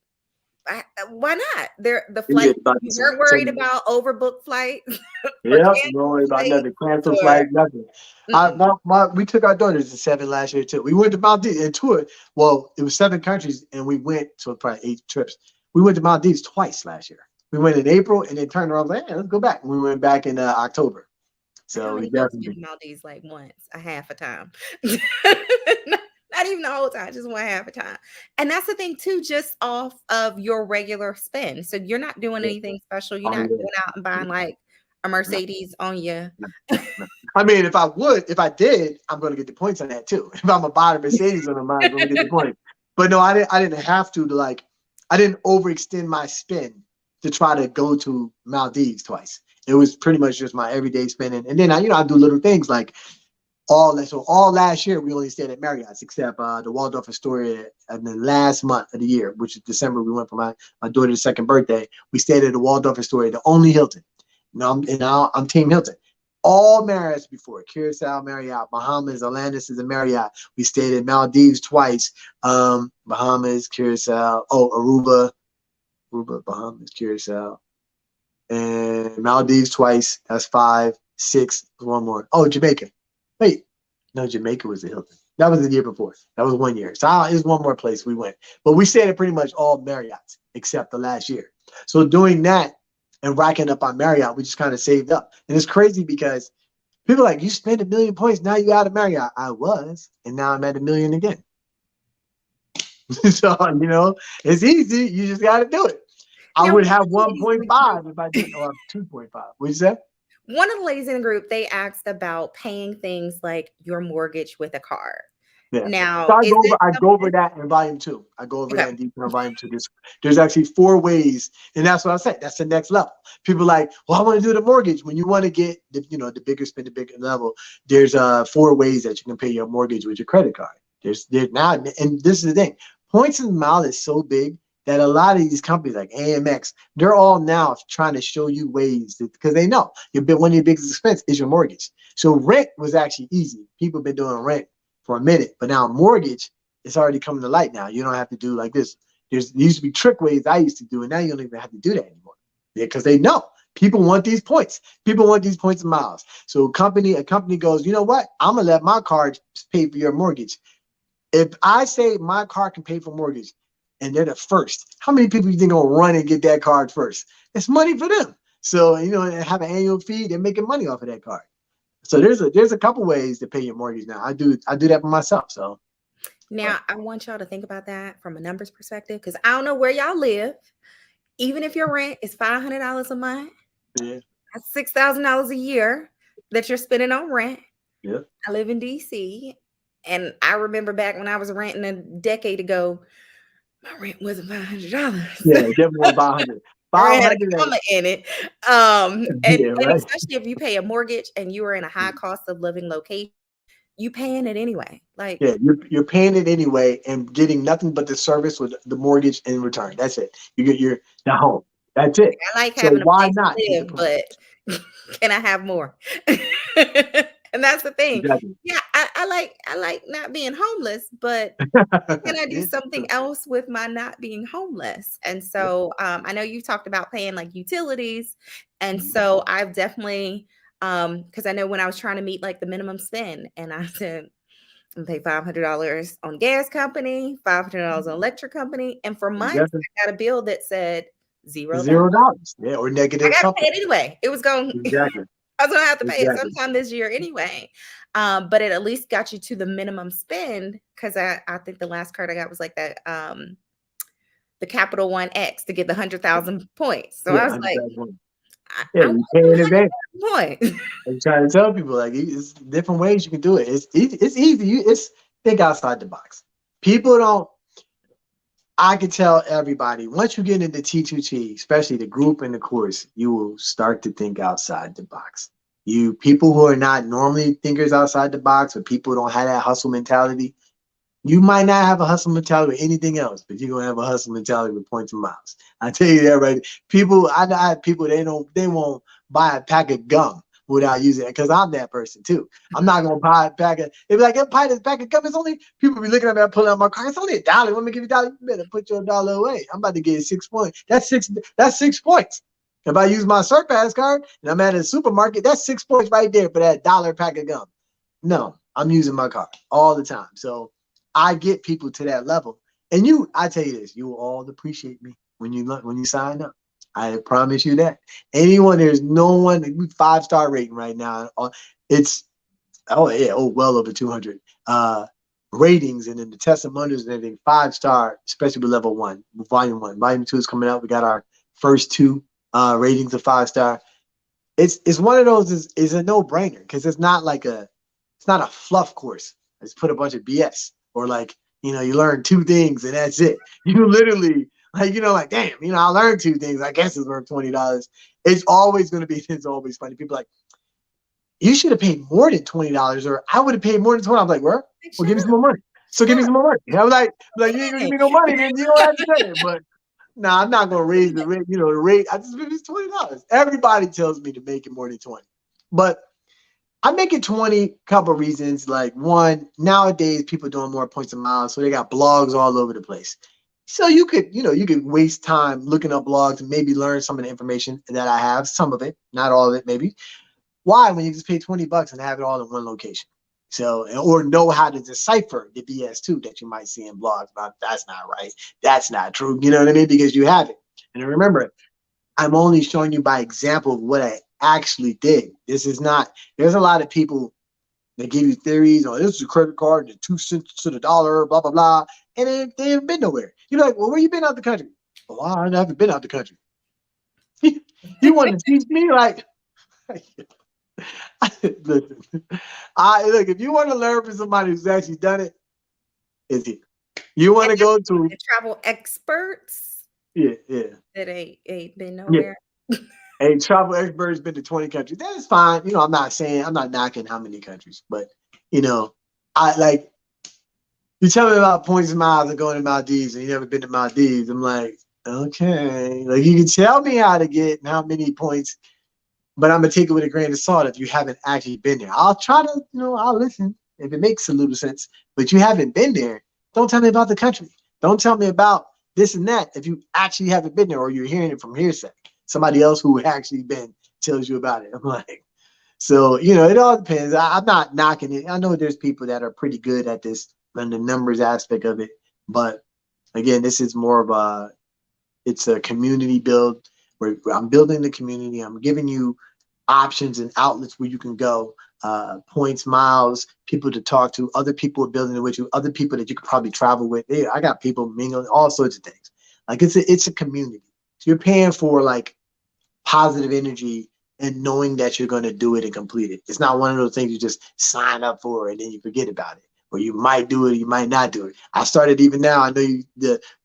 why not? The We did flight, about you the weren't worried same. about overbooked flights or Yep, no canceled worry about flights nothing. Cancel or flight, nothing. mm-mm. We took our daughters to 7 last year too. We went to Maldives and toured. Well, it was 7 countries, and we went to probably 8 trips. We went to Maldives twice last year. We went in April and then turned around and was like, hey, let's go back. And we went back in October. I So we only been to definitely. Maldives like once, a half a time. Not even the whole time, just one half a time. And that's the thing too, just off of your regular spend. So you're not doing Yeah. anything special. You're Oh not yeah. going out and buying like a No, Mercedes on you. no, no. I mean, if I did, I'm going to get the points on that too. If I'm a buy a Mercedes on the mind, I'm going to get the points. But no, I didn't have to like. I didn't overextend my spend to try to go to Maldives twice. It was pretty much just my everyday spending, and then I do little things like all last year we only stayed at Marriott's except the Waldorf Astoria in the last month of the year, which is December. We went for my daughter's second birthday. We stayed at the Waldorf Astoria, the only Hilton. Now I'm Team Hilton. All Marriott's before Curacao, Marriott, Bahamas, Atlantis is a Marriott. We stayed in Maldives twice. Bahamas, Curacao, Aruba, Bahamas, Curacao, and Maldives twice. That's 5, 6. One more. Oh, Jamaica. Wait, no, Jamaica was the Hilton. That was the year before. That was 1 year. So there's one more place we went. But we stayed at pretty much all Marriott's except the last year. So doing that and racking up on Marriott, we just kind of saved up. And it's crazy because people are like, you spend 1 million points, now you out of Marriott. I was, and now I'm at 1 million again. So, it's easy. You just got to do it. I Now, would have 1.5 if I did, or 2.5. What'd you say? one of the ladies in the group, they asked about paying things like your mortgage with a card. Yeah. So Now, is it I go over something? that in volume 2. I go over Okay. that in detail in volume 2. There's actually 4 ways, and that's what I said. That's the next level. People like, well, I want to do the mortgage. When you want to get the bigger spend, the bigger level, there's 4 ways that you can pay your mortgage with your credit card. There's now, and this is the thing. Points and mile is so big that a lot of these companies like AMX, they're all now trying to show you ways because they know one of your biggest expense is your mortgage. So rent was actually easy. People have been doing rent for a minute, but now mortgage is already coming to light now. You don't have to do like this. There used to be trick ways I used to do, and now you don't even have to do that anymore. Yeah, because they know people want these points. People want these points and miles. So a company goes, you know what? I'm gonna let my card pay for your mortgage. If I say my card can pay for mortgage and they're the first, how many people you think gonna run and get that card first? It's money for them. So have an annual fee, they're making money off of that card. So there's a couple ways to pay your mortgage now. I do that for myself. So Now, I want y'all to think about that from a numbers perspective because I don't know where y'all live. even if your rent is $500 a month, Yeah. that's $6,000 a year that you're spending on rent. Yeah. I live in DC, and I remember back when I was renting a decade ago, my rent wasn't $500. Yeah. Definitely was 500. Or it had 500. a comma in it. Yeah. And Right. especially if you pay a mortgage and you are in a high cost of living location, you paying it anyway. Like, Yeah. You're paying it anyway and getting nothing but the service with the mortgage in return. That's it. You get the home. That's it. I like So having a why place not to is the live, point. but can I have more? And that's the thing. Exactly. Yeah, I like not being homeless, but can I do Yeah. something else with my not being homeless? And so I know you talked about paying like utilities. And so I've definitely because I know when I was trying to meet like the minimum spend, and I said I'm pay $500 on gas company, $500 on electric company, and for months Exactly. I got a bill that said $0. $0. Yeah. Or I negative got to pay something. it anyway. It was going. Exactly. I was gonna have to pay it Exactly. sometime this year anyway. But it at least got you to the minimum spend because I think the last card I got was like that the Capital One X to get the 100,000 points. So Yeah. I was like, 100,000. Yeah. I You want pay in advance. the 100,000 points. I'm trying to tell people like it's different ways you can do it. It's easy. It's easy. It's think outside the box. People don't. I can tell everybody once you get into T2T, especially the group and the course, you will start to think outside the box. You people who are not normally thinkers outside the box, or people who don't have that hustle mentality, you might not have a hustle mentality with anything else, but you're gonna have a hustle mentality with points and miles. I tell you that right. People, I have people they won't buy a pack of gum without using it because I'm that person too. I'm not gonna buy a pack of. They be like, buy this pack of gum. It's only people be looking at me. I pull out my car. It's only $1. Let me give you $1. You better put your dollar away. I'm about to get 6 points. That's six. That's 6 points. If I use my Surpass card and I'm at a supermarket, that's 6 points right there for that $1 pack of gum. No, I'm using my card all the time. So I get people to that level. And I tell you this, you will all appreciate me when you sign up. I promise you that. Anyone, there's no one, 5-star rating right now. It's well over 200 ratings, and then the testimonials and everything, 5-star, especially with level 1, volume 1. Volume 2 is coming out. We got our first 2 ratings of 5-star. It's one of those is a no-brainer because it's not a fluff course. It's put a bunch of BS. Or like, you learn 2 things and that's it. You literally, like, damn, I learned 2 things. I guess it's worth $20. It's always going to be, it's always funny. People are like, you should have paid more than $20, or I would have paid more than 20. I'm like, well, give me some more money. So give me some more money. I'm like, you ain't going to give me no money, then you don't have to pay it. But no, I'm not going to raise the rate, the rate. I just give it's $20. Everybody tells me to make it more than 20. But I make it 20, couple of reasons. Like, one, nowadays people doing more points and miles, so they got blogs all over the place. So you could waste time looking up blogs and maybe learn some of the information that I have, some of it, not all of it, maybe. Why? When you just pay $20 and have it all in one location. So, or know how to decipher the BS too that you might see in blogs about that's not right, that's not true. You know what I mean? Because you have it. And remember, I'm only showing you by example of what I actually did. This is not, there's a lot of people that give you theories, this is a credit card and 2 cents to the dollar, blah, blah, blah. And they haven't been nowhere. You're like, well, where you been out the country? Well, I haven't been out the country. You want to teach me? Like, listen, look, if you want to learn from somebody who's actually done it, it's here. You want to go to travel experts. Yeah. That ain't been nowhere. Yeah. A travel expert has been to 20 countries. That's fine. I'm not knocking how many countries, but I like, you tell me about points and miles and going to Maldives and you never been to Maldives. I'm like, okay. Like, you can tell me how to get and how many points, but I'm gonna take it with a grain of salt if you haven't actually been there. I'll try to, I'll listen if it makes a little sense, but you haven't been there. Don't tell me about the country. Don't tell me about this and that if you actually haven't been there or you're hearing it from hearsay. Somebody else who actually been tells you about it. I'm like, so, it all depends. I'm not knocking it. I know there's people that are pretty good at this and the numbers aspect of it. But again, this is more of it's a community build where I'm building the community. I'm giving you options and outlets where you can go, points, miles, people to talk to, other people are building it with you, other people that you could probably travel with. Yeah, I got people mingling, all sorts of things. Like it's a community. You're paying for like positive energy and knowing that you're going to do it and complete it. It's not one of those things you just sign up for and then you forget about it. Or you might do it, you might not do it. I started even now. I know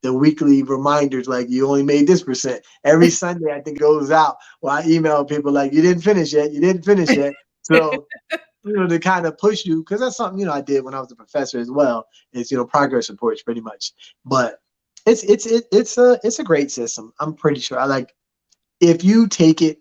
the weekly reminders, like you only made this percent. Every Sunday, I think goes out. Well, I email people like, you didn't finish yet. You didn't finish yet. So, to kind of push you, because that's something, I did when I was a professor as well. It's, progress reports pretty much. But it's a great system. I'm pretty sure. If you take it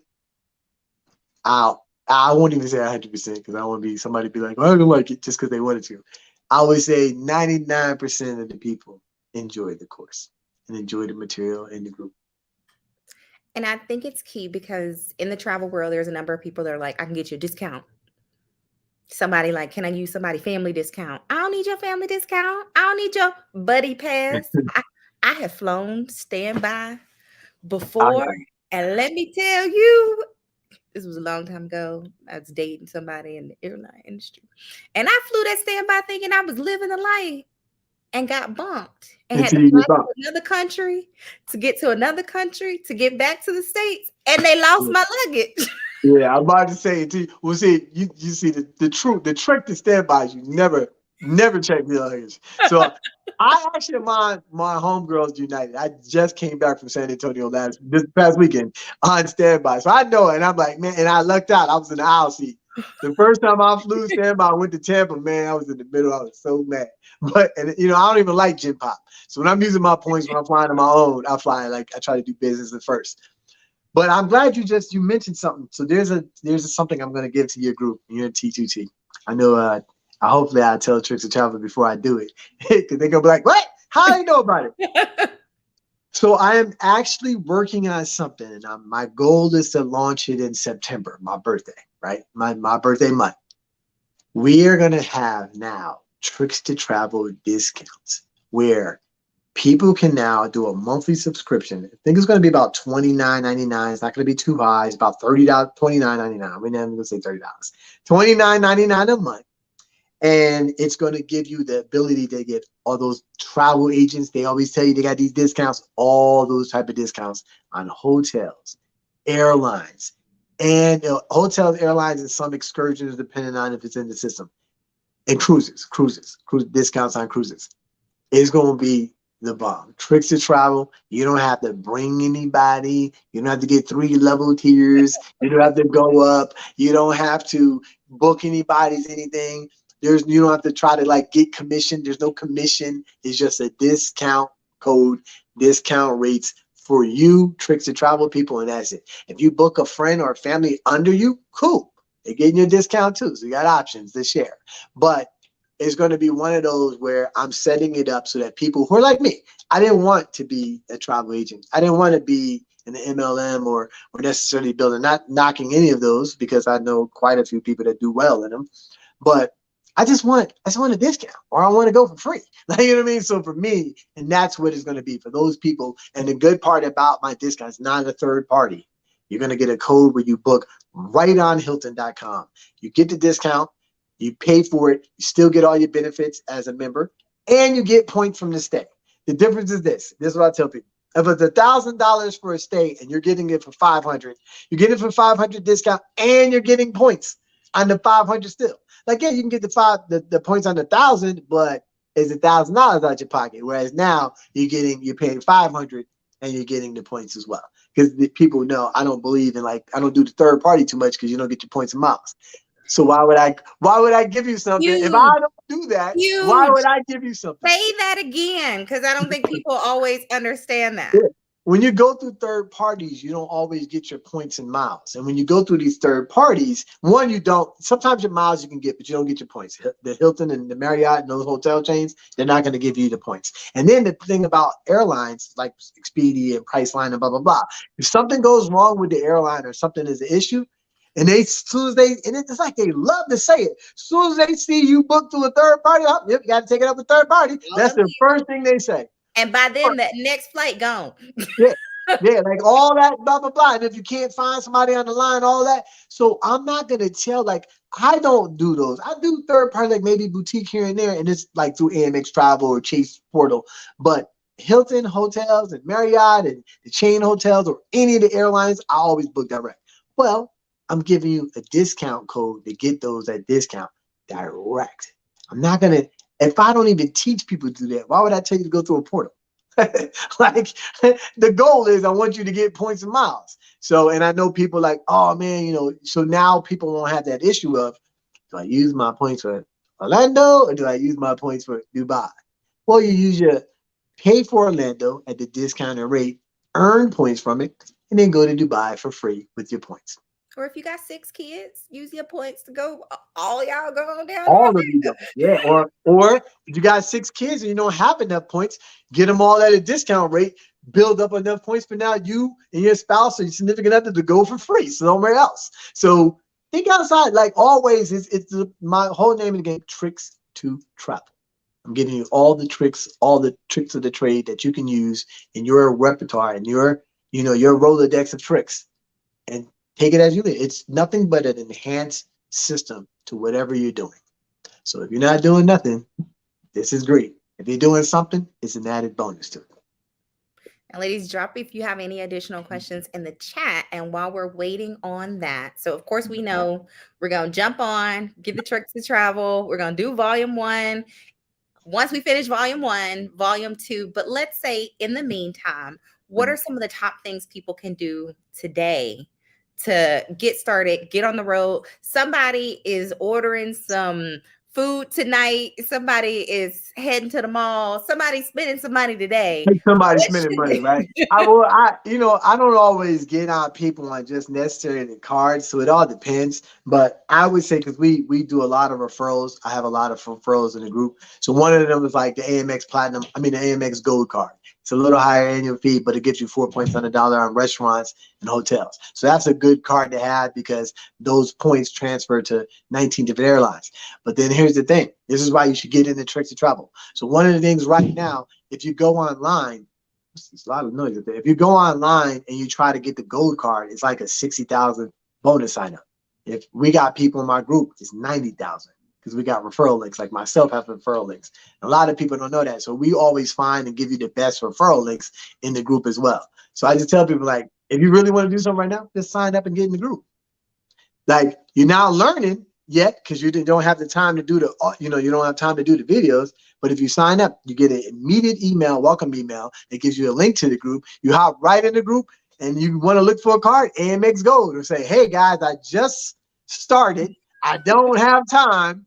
out, I won't even say 100% because I don't want to be somebody be like, I don't like it just because they wanted to. I would say 99% of the people enjoy the course and enjoy the material in the group. And I think it's key because in the travel world, there's a number of people that are like, I can get you a discount. Somebody like, can I use somebody family discount? I don't need your family discount. I don't need your buddy pass. I have flown standby before. And let me tell you, this was a long time ago. I was dating somebody in the airline industry. And I flew that standby thinking I was living a life and got bumped and had to fly to another country to get to another country to get back to the States. And they lost my luggage. Yeah, I'm about to say it to you. Well, see, you see the trick to standby is you never check the luggage. So I actually my homegirls united. I just came back from San Antonio this past weekend on standby. So I know it. And I'm like, man, and I lucked out. I was in the aisle seat. The first time I flew standby, I went to Tampa, man, I was in the middle. I was so mad. But I don't even like gym pop. So when I'm using my points, when I'm flying on my own, I try to do business at first. But I'm glad you mentioned something. So there's something I'm going to give to your group. You're in T2T. I know. Hopefully I tell Tricks of Travel before I do it, because they're gonna be like, "What? How do you know about it?" So I am actually working on something, and my goal is to launch it in September, my birthday, right? My birthday month. We are gonna have now Tricks to Travel discounts where people can now do a monthly subscription. I think it's going to be about $29.99. It's not going to be too high. It's about $30, $29.99. We're not going to say $30. $29.99 a month. And it's going to give you the ability to get all those travel agents. They always tell you they got these discounts, all those type of discounts on hotels, airlines, and hotels, airlines, and some excursions, depending on if it's in the system. And cruise discounts on cruises. It's going to be the bomb. Tricks to Travel. You don't have to bring anybody. You don't have to get 3 level tiers. You don't have to go up. You don't have to book anybody's anything. You don't have to try to get commission. There's no commission. It's just a discount code, discount rates for you, Tricks to Travel people, and that's it. If you book a friend or a family under you, cool. They're getting you a discount too. So you got options to share. But it's going to be one of those where I'm setting it up so that people who are like me, I didn't want to be a travel agent. I didn't want to be in the MLM or necessarily building, not knocking any of those because I know quite a few people that do well in them. But I just want a discount, or I want to go for free. You know what I mean? So for me, and that's what it's going to be for those people. And the good part about my discount is not a third party. You're going to get a code where you book right on Hilton.com. You get the discount. You pay for it, you still get all your benefits as a member, and you get points from the stay. The difference is this. This is what I tell people. If it's $1,000 for a stay and you're getting it for $500, you get it for $500 discount and you're getting points on the $500 still. Yeah, you can get the points on the $1,000, but it's $1,000 out your pocket. Whereas now you're paying $500 and you're getting the points as well. Because the people know I don't believe in I don't do the third party too much because you don't get your points and miles. So why would I give you something if I don't do that? Why would I give you something? Say that again, because I don't think people always understand that. Yeah. When you go through third parties, you don't always get your points and miles. And when you go through these third parties, sometimes your miles you can get, but you don't get your points. The Hilton and the Marriott and those hotel chains, they're not going to give you the points. And then the thing about airlines like Expedia and Priceline and blah, blah, blah. If something goes wrong with the airline or something is an issue, and it's like they love to say it. As soon as they see you book to a third party, you got to take it up with third party. That's the first thing they say. And by then, that next flight gone. Yeah, all that blah blah blah. And if you can't find somebody on the line, all that. So I'm not gonna tell. I don't do those. I do third party, maybe boutique here and there, and it's through Amex Travel or Chase Portal. But Hilton hotels and Marriott and the chain hotels or any of the airlines, I always book direct. Well, I'm giving you a discount code to get those at discount direct. I'm not gonna, if I don't even teach people to do that, why would I tell you to go through a portal? Like the goal is I want you to get points and miles. So, and I know people like, oh man, so now people won't have that issue of, do I use my points for Orlando or do I use my points for Dubai? Well, you use your pay for Orlando at the discounted rate, earn points from it, and then go to Dubai for free with your points. Or if you got 6 kids, use your points to go. All y'all go down to All of you Orlando. guys, yeah. Or if you got 6 kids and you don't have enough points, get them all at a discount rate. Build up enough points for now you and your spouse or your significant other to go for free somewhere else. So think outside. Like always, my whole name of the game: tricks to travel. I'm giving you all the tricks of the trade that you can use in your repertoire and your Rolodex of tricks, and take it as you live. It's nothing but an enhanced system to whatever you're doing. So if you're not doing nothing, this is great. If you're doing something, it's an added bonus to it. And ladies, drop if you have any additional questions in the chat. And while we're waiting on that, so of course we know we're going to jump on, get the tricks to travel. We're going to do volume 1. Once we finish volume 1, volume 2, but let's say in the meantime, what are some of the top things people can do today to get started, get on the road? Somebody is ordering some food tonight. Somebody is heading to the mall. Somebody's spending some money today. Somebody's spending money, right? I don't always get on people on just necessarily the cards, so it all depends. But I would say, because we do a lot of referrals, I have a lot of referrals in the group. So one of them is like the AMX Gold card. It's a little higher annual fee, but it gives you 4 points on the dollar on restaurants and hotels. So that's a good card to have because those points transfer to 19 different airlines. But then here's the thing. This is why you should get into tricks to travel. So one of the things right now, if you go online, there's a lot of noise up there. If you go online and you try to get the gold card, it's like a 60,000 bonus sign up. If we got people in my group, it's 90,000. Because we got referral links, like myself have referral links. A lot of people don't know that. So we always find and give you the best referral links in the group as well. So I just tell people, like, if you really want to do something right now, just sign up and get in the group. Like, you're not learning yet because you don't have the time to do you don't have time to do the videos. But if you sign up, you get an immediate welcome email that gives you a link to the group. You hop right in the group and you want to look for a card, AMX Gold, or say, hey guys, I just started. I don't have time.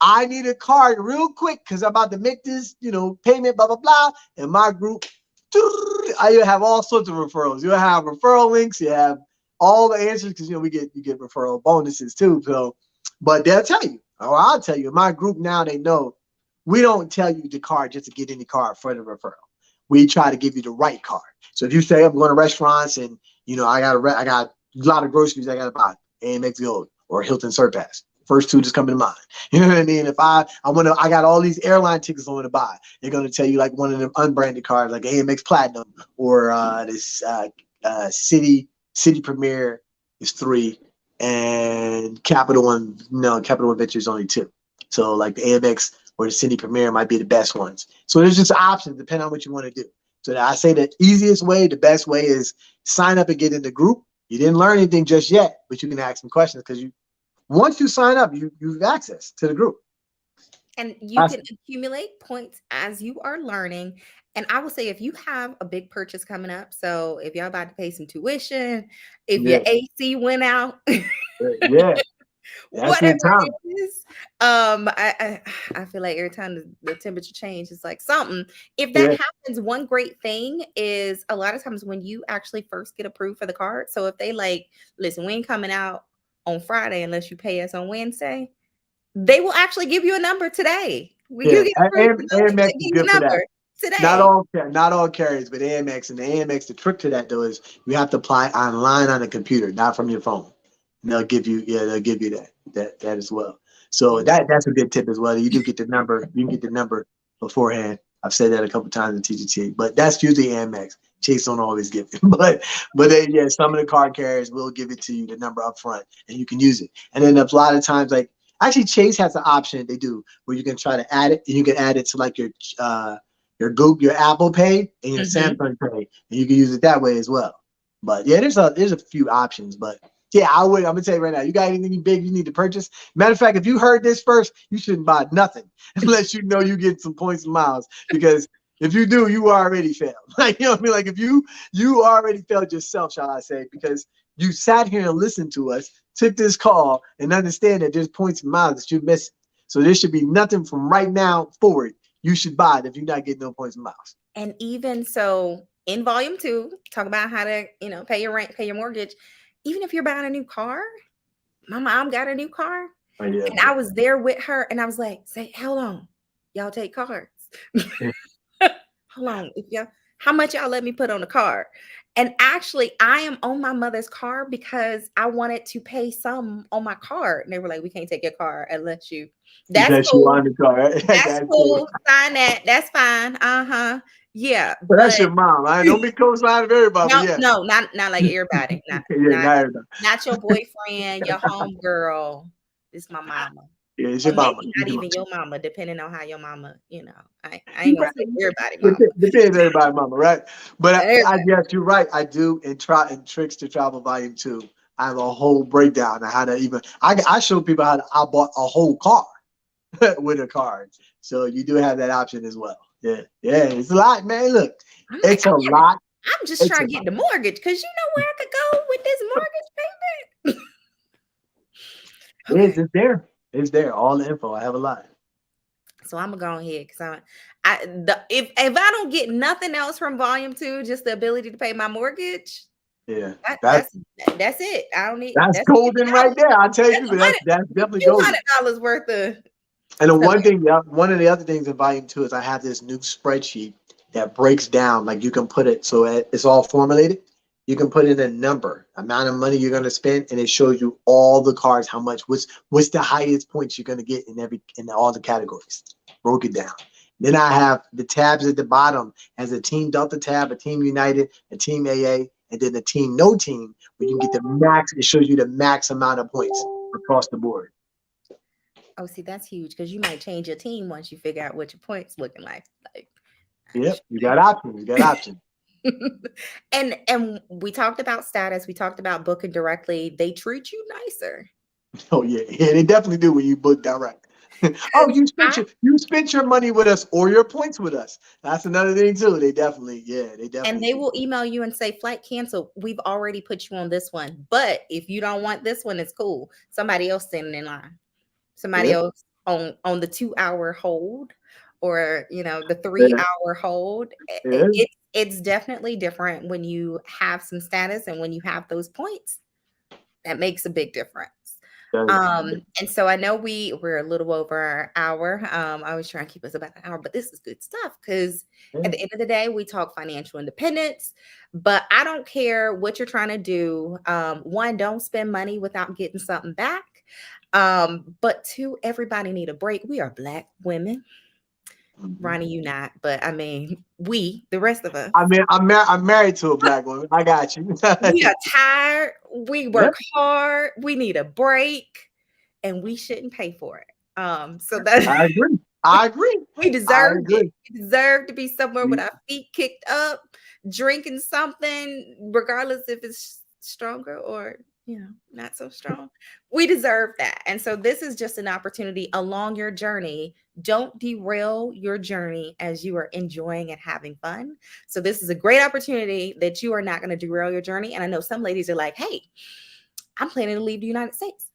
I need a card real quick because I'm about to make this, payment, blah, blah, blah. And my group, you have all sorts of referrals. You'll have referral links. You have all the answers because, you get referral bonuses too. So, but they'll tell you, or I'll tell you, my group now, they know we don't tell you the card just to get any card for the referral. We try to give you the right card. So if you say I'm going to restaurants and, I got a lot of groceries I got to buy, AMX Gold or Hilton Surpass. First two just come to mind. You know what I mean? If I got all these airline tickets I want to buy. They're going to tell you like one of them unbranded cards, like AMX Platinum or this City Premier is 3, and Capital One Ventures only 2. So like the AMX or the City Premier might be the best ones. So there's just options depending on what you want to do. So I say the easiest way, the best way is sign up and get in the group. You didn't learn anything just yet, but you can ask some questions because once you sign up, you have access to the group. And you can accumulate points as you are learning. And I will say, if you have a big purchase coming up, so if y'all about to pay some tuition, if your AC went out, whatever it is, I feel like every time the temperature changes, it's like something. If that happens, one great thing is a lot of times when you actually first get approved for the card. So if they like, listen, we ain't coming out on Friday unless you pay us on Wednesday, they will actually give you a number today. AMX is good for that. Today. Not all carriers, but AMX. And the AMX, the trick to that though is you have to apply online on a computer, not from your phone. And they'll give you that as well. So that's a good tip as well. You do get the number. You can get the number beforehand. I've said that a couple times in TGT, but that's usually AMX. Chase don't always give it, but some of the card carriers will give it to you, the number up front, and you can use it. And then a lot of times, like actually Chase has an option they do where you can try to add it, and you can add it to like your your Apple Pay and your Mhm. Samsung Pay, and you can use it that way as well. But yeah, there's a few options. But yeah, I'm gonna tell you right now, you got anything big you need to purchase? Matter of fact, if you heard this first, you shouldn't buy nothing unless you know you get some points and miles, because if you do, you already failed. Like, you know what I mean? Like, if you already failed yourself, shall I say, because you sat here and listened to us, took this call, and understand that there's points and miles that you're missing. So there should be nothing from right now forward you should buy it if you're not getting no points and miles. And even so, in volume 2, talk about how to, pay your rent, pay your mortgage. Even if you're buying a new car, my mom got a new car, Oh, yeah. and I was there with her, and I was like, "Say, hold on, y'all take cards. Hold on, how much y'all let me put on the card?" And actually, I am on my mother's card because I wanted to pay some on my card, and they were like, "We can't take your card unless you." That's Unless you cool. on the car, right? That's That's cool. cool. Sign that. That's fine. Yeah, But that's but your mom. I don't be co-signing everybody, but no, yeah. no, not like everybody. Not Yeah, not not everybody. not your boyfriend, your home girl. This my mama. Yeah, it's your And mama. maybe It's not your even mama. your mama, depending on how your mama, I ain't gonna say Right. everybody mama. Depends everybody, mama, right? But I Everybody. guess you're right. I do in Tricks to Travel Volume 2. I have a whole breakdown of how to even I show people how I bought a whole car with a card. So you do have that option as well. Yeah. Yeah. It's a lot, man. Look, I'm like, it's a lot. I'm just It's trying a to get lot. the mortgage because you know where I could go with this mortgage payment. Okay. It's there. It's there. All the info. I have a lot. So I'm gonna go ahead because if I don't get nothing else from volume 2, just the ability to pay my mortgage, Yeah. that, That's that's that's it. I don't need that's that's golden right there. I tell you That's people, that's definitely golden. $200 worth of And the stuff. one of the other things in volume 2 is I have this new spreadsheet that breaks down, like you can put it so it's all formulated. You can put in a number, amount of money you're going to spend, and it shows you all the cards, how much, what's the highest points you're going to get in all the categories. Broke it down. Then I have the tabs at the bottom as a Team Delta tab, a Team United, a Team AA, and then a Team No Team, where you can get the max. It shows you the max amount of points across the board. Oh, see, that's huge because you might change your team once you figure out what your points looking like. Like, Yep, you got options. You got options. and we talked about status. We talked about booking directly. They treat you nicer. Oh yeah, yeah, they definitely do when you book direct. Oh, 'Cause you spent your money with us or your points with us. That's another thing too. They definitely and they treat will you. email you and say flight canceled. We've already put you on this one, but if you don't want this one, it's cool. Somebody else standing in line. Somebody Yeah, else on the 2-hour hold, or the yeah, 3-hour hold. yeah. It's definitely different when you have some status and when you have those points. That makes a big difference. And so I know we're a little over our hour. I was trying to keep us about an hour, but this is good stuff because Yeah. at the end of the day, we talk financial independence. But I don't care what you're trying to do. One, don't spend money without getting something back. But two, everybody need a break. We are Black women. Mhm. Ronnie, you not, but I mean, the rest of us, I mean, I'm married to a black woman. I got you. we are tired. We Yep, work hard. We need a break, and we shouldn't pay for it. So that I agree. I agree. we I deserved it. agree. We deserve to be somewhere with You- our feet kicked up, drinking something, regardless if it's stronger or not so strong. We deserve that. And so this is just an opportunity along your journey. Don't derail your journey as you are enjoying and having fun. So this is a great opportunity that you are not going to derail your journey. And I know some ladies are like, hey, I'm planning to leave the United States.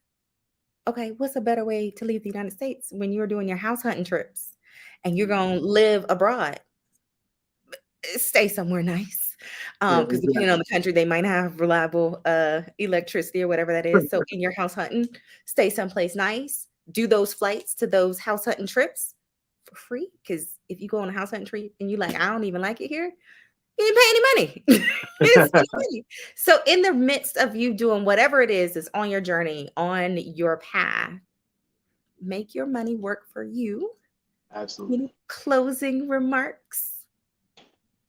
Okay, what's a better way to leave the United States when you're doing your house hunting trips and you're going to live abroad? Stay somewhere nice. Yeah, Because depending on the country, they might not have reliable electricity or whatever that is. So in your house hunting, stay someplace nice. Do those flights to those house hunting trips for free. Because if you go on a house hunting trip and you're like, I don't even like it here, you didn't pay any money. You didn't spend any money. So in the midst of you doing whatever it is on your journey, on your path, make your money work for you. Absolutely. Any closing remarks?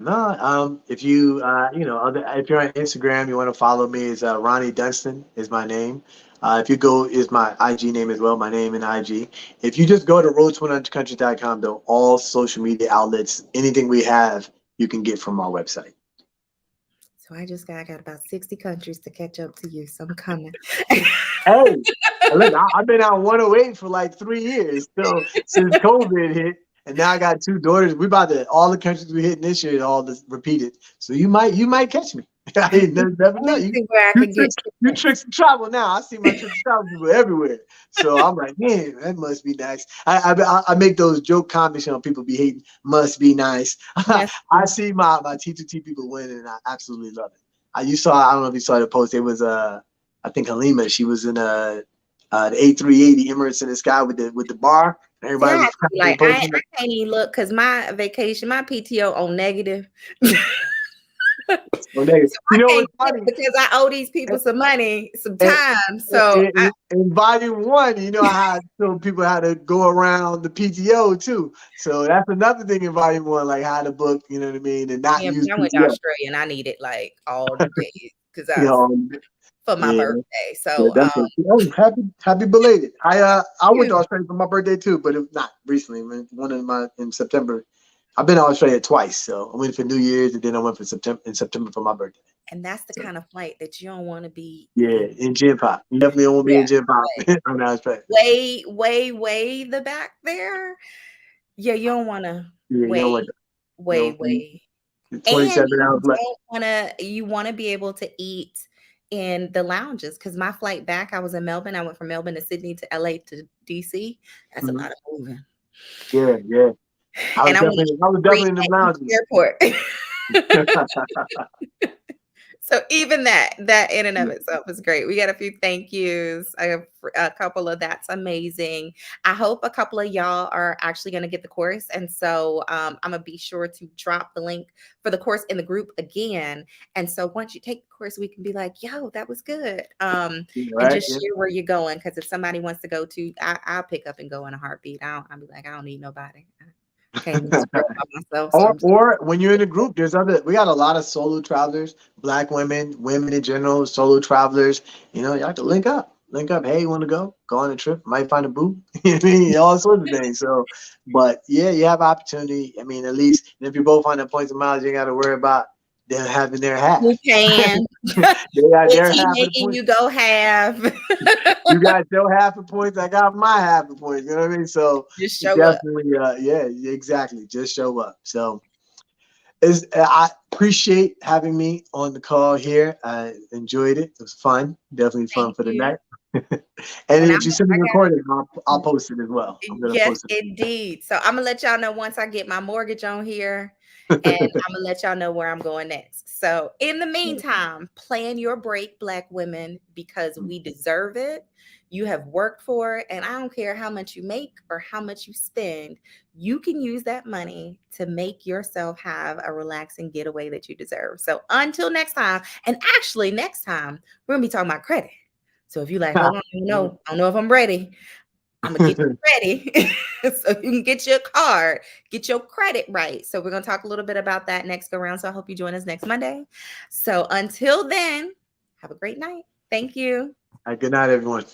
No, if you if you're on Instagram, you want to follow me, is Ronnie Dunston is my name. If you go, is my IG name as well, my name and IG. If you just go to road100country.com, though, all social media outlets, anything we have, you can get from our website. So I got about 60 countries to catch up to you. So I'm coming. Hey, look, I've been out 108 for like 3 years. So since COVID hit, and now I got two daughters. We about to all the countries we hit this year, all this repeated. So you might catch me. I never Let know. me You see where I you can get tricks you tricks to travel now. I see my trips to travel people everywhere. So I'm like, man, that must be nice. I make those joke comments on people be hating. Must be nice. you. I see my T2T people winning, and I absolutely love it. I don't know if you saw the post. It was I think Halima, she was in the A380 Emirates in the sky with the bar, and everybody That was clapping like and posting. I can't even look because my vacation, my PTO on negative. So they, So you I know can't what's quit funny? because I owe these people some money, some In, time. So in volume one, you know how I told people how to go around the PTO too. So that's another thing in volume one, like how to book, you know what I mean, and not yeah, use when I went to PTO. Australia and I needed like all the days because I You was know, for my yeah, birthday. yeah, So definitely. Oh, happy belated. I went to you. Australia for my birthday too, but not recently. One of my in September. I've been to Australia twice, so I went for New Year's and then I went for September for my birthday. And that's the So kind of flight that you don't want to be yeah, in. in Gym Pop. You definitely don't want to be Yeah, in Gym Pop like on Australia. way the back there. Yeah, you don't want to Yeah, you don't want that. You know, way. And 27 hours left. you want to be able to eat in the lounges because my flight back, I was in Melbourne. I went from Melbourne to Sydney to LA to DC. That's a Mhm. lot of moving. Yeah, yeah. And I want to I was eat free definitely in the at each lounges. airport. So even that in and of itself is great. We got a few thank yous. I have a couple of that's amazing. I hope a couple of y'all are actually going to get the course, and so I'm gonna be sure to drop the link for the course in the group again. And so once you take the course, we can be like, "Yo, that was good," and Right? just Yeah. share where you're going. Because if somebody wants to go to, I'll pick up and go in a heartbeat. I'll be like, I don't need nobody. I can't do this trip by myself. So I'm Or when you're in a group, we got a lot of solo travelers, black women, women in general, solo travelers. You know, you have to link up. Link up. Hey, you want to go? Go on a trip. Might find a boo. You know what I mean? All sorts of things. So, but yeah, you have opportunity. I mean, at least if you both find the points of miles, you got to worry about them having their you half. can. They got Is their he half of the making points. you go half? You got your half the points. I got my half the points. You know what I mean? So Just show up. definitely, yeah, exactly. Just show up. So I appreciate having me on the call here. I enjoyed it. It was fun. Definitely fun Thank for the you. night. And And if you send me I a got recording, I'll post it as well. I'm gonna yes, post indeed. So I'm gonna let y'all know once I get my mortgage on here, and it. I'm gonna let y'all know where I'm going next. So in the meantime, plan your break, Black women, because we deserve it. You have worked for it, and I don't care how much you make or how much you spend. You can use that money to make yourself have a relaxing getaway that you deserve. So until next time, and actually next time we're gonna be talking about credit. So if you like, hold on, I don't know if I'm ready. I'm gonna get you ready so you can get your card, get your credit right. So we're gonna talk a little bit about that next go round. So I hope you join us next Monday. So until then, have a great night. Thank you. All right, good night, everyone.